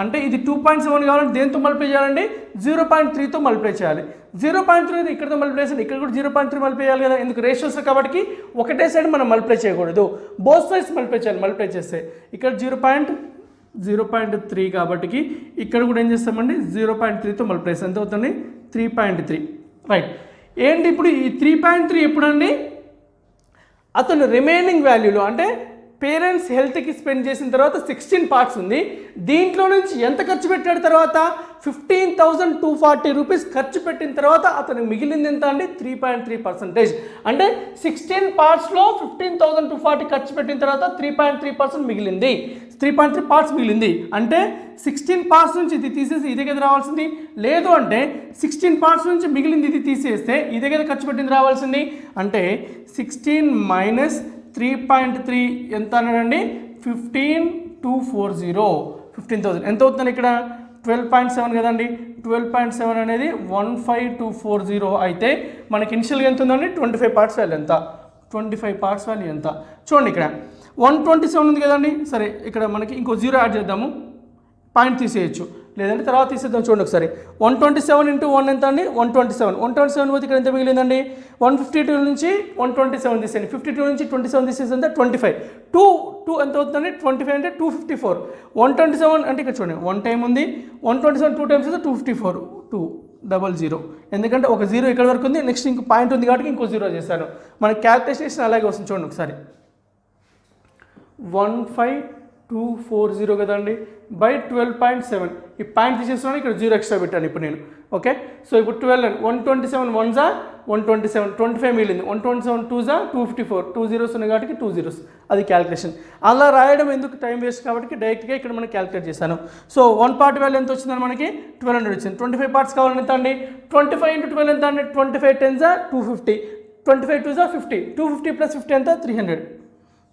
అంటే ఇది 2.7 కావాలంటే దేంతో మల్టిప్లై చేయాలండి, 0.3తో మల్టిప్లై చేయాలి. 0.3 ఇక్కడతో మల్టిప్లై చేయాలి, ఇక్కడ కూడా 0.3 మల్టిప్లై చేయాలి కదా, ఎందుకు రేషియోస్ కాబట్టి ఒకటే సైడ్ మనం మల్టిప్లై చేయకూడదు, బోత్ సైడ్స్ మల్టిప్లై చేయాలి. మల్టిప్లై చేస్తే ఇక్కడ 0.3 కాబట్టి ఇక్కడ కూడా ఏం చేస్తామండి 0.3తో మల్టిప్లై చేస్తాం, ఎంత అవుతుంది 3.3. రైట్. ఏంటి ఇప్పుడు ఈ 3.3 ఎప్పుడండి, అతను రిమైనింగ్ వాల్యూలో అంటే పేరెంట్స్ హెల్త్కి స్పెండ్ చేసిన తర్వాత 16 పార్ట్స్ ఉంది, దీంట్లో నుంచి ఎంత ఖర్చు పెట్టాడు తర్వాత 15,240 రూపీస్ ఖర్చు పెట్టిన తర్వాత అతను మిగిలింది ఎంత అండి 3.3%. అంటే 16 పార్ట్స్లో 15,240 ఖర్చు పెట్టిన తర్వాత 3.3% మిగిలింది, 3.3 పార్ట్స్ మిగిలింది. అంటే 16 పార్ట్స్ నుంచి ఇది తీసేసి ఇదే కదా రావాల్సింది, లేదు అంటే 16 పార్ట్స్ నుంచి మిగిలింది ఇది తీసేస్తే ఇదే కదా ఖర్చు పెట్టింది రావాల్సింది. అంటే 16 మైనస్ 3.3 ఎంత అన్నాడండి 15,240, 15,000 ఎంత అవుతుంది ఇక్కడ 12.7 కదండి, 12.7 అనేది 15,240 అయితే మనకి ఇనిషియల్గా ఎంత ఉందండి 25 పార్ట్స్ వాల్యూ ఎంత, 25 పార్ట్స్ వాల్యూ ఎంత చూడండి, ఇక్కడ 127 ఉంది కదండి. సరే ఇక్కడ మనకి ఇంకో 0 యాడ్ చేద్దాము, పాయింట్ తీసేయచ్చు, లేదంటే తర్వాత తీసేద్దాం. చూడండి ఒకసారి 127 ఇంటూ 1 ఎంత అండి 127 పోతే ఇక్కడ ఎంత మిగిలిందండి 152 నుంచి 127 తీసేయండి, 52 నుంచి 27 తీసేసి ఎంత 25, 2 ఎంత అవుతుందండి 25 అంటే 254, 127 అంటే ఇక్కడ చూడండి 1 టైం ఉంది, 127 2 టైమ్స్ అయితే 254, 200, ఎందుకంటే ఒక 0 ఇక్కడ వరకు ఉంది, నెక్స్ట్ ఇంకో పాయింట్ ఉంది కాబట్టి ఇంకో 0 చేశాను. మన క్యాల్కులేషన్ అలాగే వస్తుంది చూడండి ఒకసారి, 15,240 కదండి బై 12.7, ఈ పాయింట్ తీసేస్తున్నాను, ఇక్కడ 0 ఎక్స్ట్రా పెట్టాను ఇప్పుడు నేను. ఓకే, సో ఇప్పుడు 12 127 1 127, 25 మిగిలింది, 127 2 254, 2 zeros ఉన్నాయి కాబట్టి 2 zeros, అది క్యాల్కులేషన్. అలా రాయడం ఎందుకు టైం వేస్ట్ కాబట్టి డైరెక్ట్గా ఇక్కడ మనం క్యాల్కులేట్ చేశాను. సో 1 పార్ట్ వాల్యూ ఎంత వచ్చిందని మనకి 1200 వచ్చింది, 25 పార్ట్స్ కావాలని ఎంత అండి 25 into 12 ఎంత అండి 25 10 250, 25 2 50, 250 plus 50 ఎంత 300.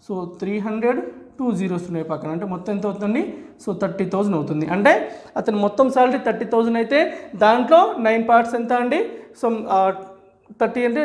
సో 300, 2 zeros ఉన్నాయి పక్కన, అంటే మొత్తం ఎంత అవుతుంది సో 30,000 అవుతుంది. అంటే అతను మొత్తం సాలరీ 30,000 అయితే దాంట్లో 9 పార్ట్స్ ఎంత అండి సో 30 అంటే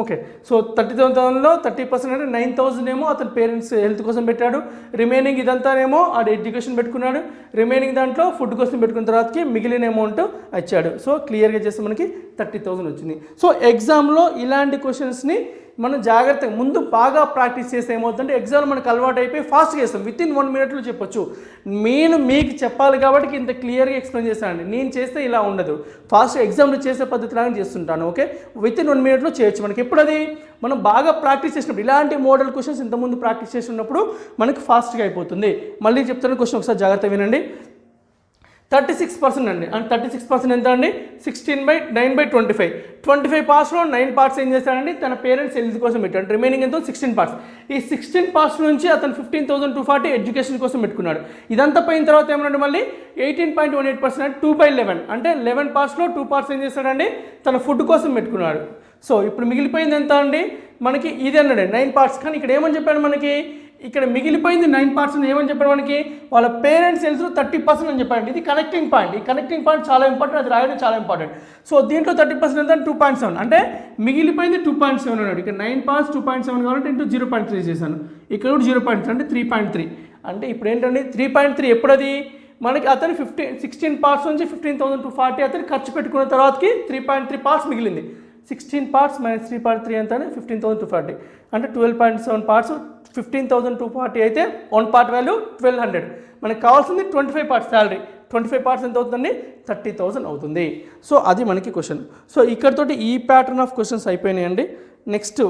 ఓకే, సో 30,000లో 30% అంటే 9,000 ఏమో అతని పేరెంట్స్ హెల్త్ కోసం పెట్టాడు, రిమైనింగ్ ఇదంతానేమో ఆడ ఎడ్యుకేషన్ పెట్టుకున్నాడు, రిమైనింగ్ దాంట్లో ఫుడ్ కోసం పెట్టుకున్న తర్వాతకి మిగిలిన అమౌంట్ ఇచ్చాడు. సో క్లియర్గా చేస్తే మనకి 30,000 వచ్చింది. సో ఎగ్జామ్లో ఇలాంటి క్వశ్చన్స్ని మనం జాగ్రత్తగా ముందు బాగా ప్రాక్టీస్ చేస్తే ఏమవుతుందంటే ఎగ్జామ్ మనకు అలవాటు అయిపోయి ఫాస్ట్గా చేస్తాం, వితిన్ 1 minute చెప్పొచ్చు. నేను మీకు చెప్పాలి కాబట్టి ఇంత క్లియర్గా ఎక్స్ప్లెయిన్ చేస్తానండి, నేను చేస్తే ఇలా ఉండదు, ఫాస్ట్ ఎగ్జామ్లో చేసే పద్ధతిలాగా చేస్తుంటాను. ఓకే, వితిన్ 1 minute చేయొచ్చు. మనకి ఎప్పుడు అది మనం బాగా ప్రాక్టీస్ చేసినప్పుడు, ఇలాంటి మోడల్ క్వశ్చన్స్ ఇంతకుముందు ప్రాక్టీస్ చేసినప్పుడు మనకి ఫాస్ట్గా అయిపోతుంది. మళ్ళీ చెప్తున్న క్వశ్చన్ ఒకసారి జాగ్రత్త వినండి. 36% అండి, అంటే 36% ఎంత అండి 16/9/25, 25 పార్ట్స్లో 9 పార్ట్స్ ఏం చేస్తాడండి తన పేరెంట్స్ హెల్త్ కోసం పెట్టాడు, రిమైనింగ్ ఎంతో 16 పార్ట్స్. ఈ 16 పార్ట్స్ నుంచి అతను 15,240 ఎడ్యుకేషన్ కోసం పెట్టుకున్నాడు. ఇదంతా పోయిన తర్వాత ఏమన్నాడు మళ్ళీ 18.18%, 2/11 అంటే 11 పార్ట్స్లో 2 పార్ట్స్ ఏం చేస్తాడండి తన ఫుడ్ కోసం పెట్టుకున్నాడు. సో ఇప్పుడు మిగిలిపోయింది ఎంత అండి మనకి ఇది అన్నాడు 9 పార్ట్స్, కానీ ఇక్కడ ఏమని చెప్పాడు మనకి ఇక్కడ మిగిలిపోయింది 9 పార్ట్స్ ఏమని చెప్పాడు మనకి వాళ్ళ పేరెంట్స్ హెల్త్ 30% అని చెప్పండి. ఇది కనెక్టింగ్ పాయింట్, ఈ కనెక్టింగ్ పాయింట్ చాలా ఇంపార్టెంట్, అది రాయడం చాలా ఇంపార్టెంట్. సో దీంట్లో 30% ఎంత 2.7 అంటే మిగిలిపోయింది 2.7 అన్నాడు. ఇక్కడ 9 పార్ట్స్ 2.7 కాబట్టి ఇంటూ 0.3 చేశాను, ఇక్కడ కూడా 0.3 అంటే 3.3. అంటే ఇప్పుడు ఏంటండి 3.3 ఎప్పుడు అది మనకి అతను 16 పార్ట్స్ నుంచి 15,240 అతను ఖర్చు పెట్టుకున్న తర్వాతకి 3.3 పార్ట్స్ మిగిలింది. 16 పార్ట్స్ మైనస్ 3.3 ఎంత అంటే 15,240 అంటే 12.7 పార్ట్స్ 15,240 అయితే 1 పార్ట్ వాల్యూ 1200. మనకు కావాల్సింది 25 పార్ట్స్ శాలరీ, 25 పార్ట్స్ ఎంత అవుతుంది 30,000 అవుతుంది. సో అది మనకి క్వశ్చన్. సో ఇక్కడతోటి ఈ ప్యాటర్న్ ఆఫ్ క్వశ్చన్స్ అయిపోయినాయండి. నెక్స్ట్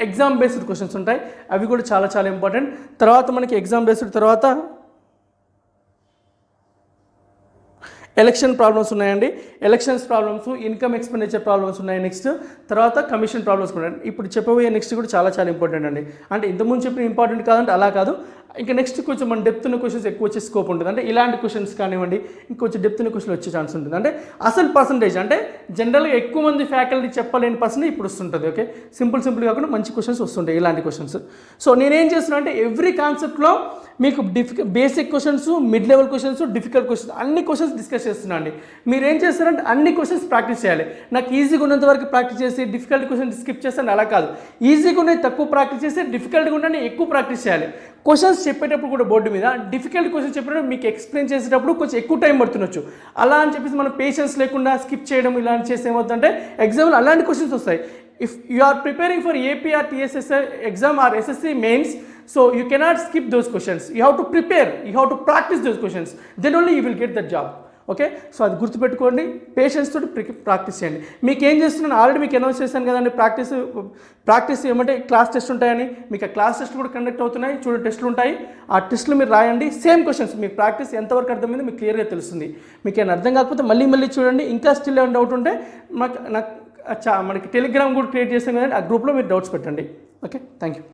ఎగ్జామ్ బేస్డ్ క్వశ్చన్స్ ఉంటాయి, అవి కూడా చాలా చాలా ఇంపార్టెంట్. తర్వాత మనకి ఎగ్జామ్ బేస్డ్ తర్వాత ఎలక్షన్ ప్రాబ్లమ్స్ ఉన్నాయండి, elections problems, income expenditure problems ఉన్నాయి. నెక్స్ట్ తర్వాత కమిషన్ ప్రాబ్లమ్స్ కూడా. ఇప్పుడు చెప్పబోయే నెక్స్ట్ కూడా చాలా చాలా ఇంపార్టెంట్ అండి. అంటే ఇంతకుముందు చెప్పిన ఇంపార్టెంట్ కాదంటే అలా కాదు, ఇంకా నెక్స్ట్ కొంచెం మన డెప్త్ ఉన్న క్వశ్చన్స్ ఎక్కువ వచ్చే స్కోప్ ఉంటుంది. అంటే ఇలాంటి క్వశ్చన్స్ కానివ్వండి, ఇంకొంచెం డెప్త్ ఉన్న క్వశ్చన్ వచ్చే ఛాన్స్ ఉంటుంది. అంటే అసలు పర్సంటేజ్ అంటే జనరల్గా ఎక్కువ మంది ఫ్యాకల్టీ చెప్పలేని పర్సెంటేజ్ ఇప్పుడు వస్తుంటుంది. ఓకే, సింపుల్ కాకుండా మంచి క్వశ్చన్స్ వస్తుంటాయి ఇలాంటి క్వశ్చన్స్. సో నేనేం చేస్తున్నా అంటే ఎవ్రీ కాన్సెప్ట్లో మీకు basic questions, mid level questions, difficult questions అన్ని క్వశ్చన్స్ డిస్కస్ చేస్తున్నా అండి. మీరు ఏం చేస్తారంటే అన్ని క్వశ్చన్స్ ప్రాక్టీస్ చేయాలి. నాకు ఈజీగా ఉన్నంత వరకు ప్రాక్టీస్ చేసి డిఫికల్ట్ క్వశ్చన్ స్కిప్ చేస్తాను అలా కాదు. ఈజీగా ఉన్నది తక్కువ ప్రాక్టీస్ చేసి డిఫికల్ట్గా ఉన్నది ఎక్కువ ప్రాక్టీస్ చేయాలి. క్వశ్చన్స్ చెప్పేటప్పుడు కూడా బోర్డు మీద డిఫికల్ట్ క్వశ్చన్స్ చెప్పేటప్పుడు మీకు ఎక్స్ప్లెయిన్ చేసేటప్పుడు కొంచెం ఎక్కువ టైం పడుతుండొచ్చు. అలా అని చెప్పేసి మనం పేషెన్స్ లేకుండా స్కిప్ చేయడం ఇలాంటి చేస్తే ఏమవుతుందంటే ఎగ్జామ్లో అలాంటి క్వశ్చన్స్ వస్తాయి. If you are preparing for AP or TSS exam or SSC mains, so you cannot skip those questions. You have to prepare, you have to practice those questions. Then only you will get the job. Okay, so అది గుర్తుపెట్టుకోండి, patience తోటి practice చేయండి. మీకు ఏం చేస్తున్నాను already మీకు announce చేశాను కదండి, ప్రాక్టీస్ ఏమంటే క్లాస్ టెస్ట్ ఉంటాయని. మీకు ఆ క్లాస్ టెస్ట్ కూడా కండక్ట్ అవుతున్నాయి, చూడండి టెస్టులు ఉంటాయి. ఆ టెస్టులు మీరు రాయండి, సేమ్ క్వశ్చన్స్. మీకు ప్రాక్టీస్ ఎంతవరకు అర్థమైందో మీకు క్లియర్గా తెలుస్తుంది. మీకు ఏమైనా అర్థం కాకపోతే మళ్ళీ చూడండి. ఇంకా స్టిల్ ఏమైనా డౌట్ ఉంటే నాకు మనకి టెలిగ్రామ్ కూడా క్రియేట్ చేస్తాం కదండి, ఆ గ్రూప్లో మీరు డౌట్స్ పెట్టండి. Okay, thank you.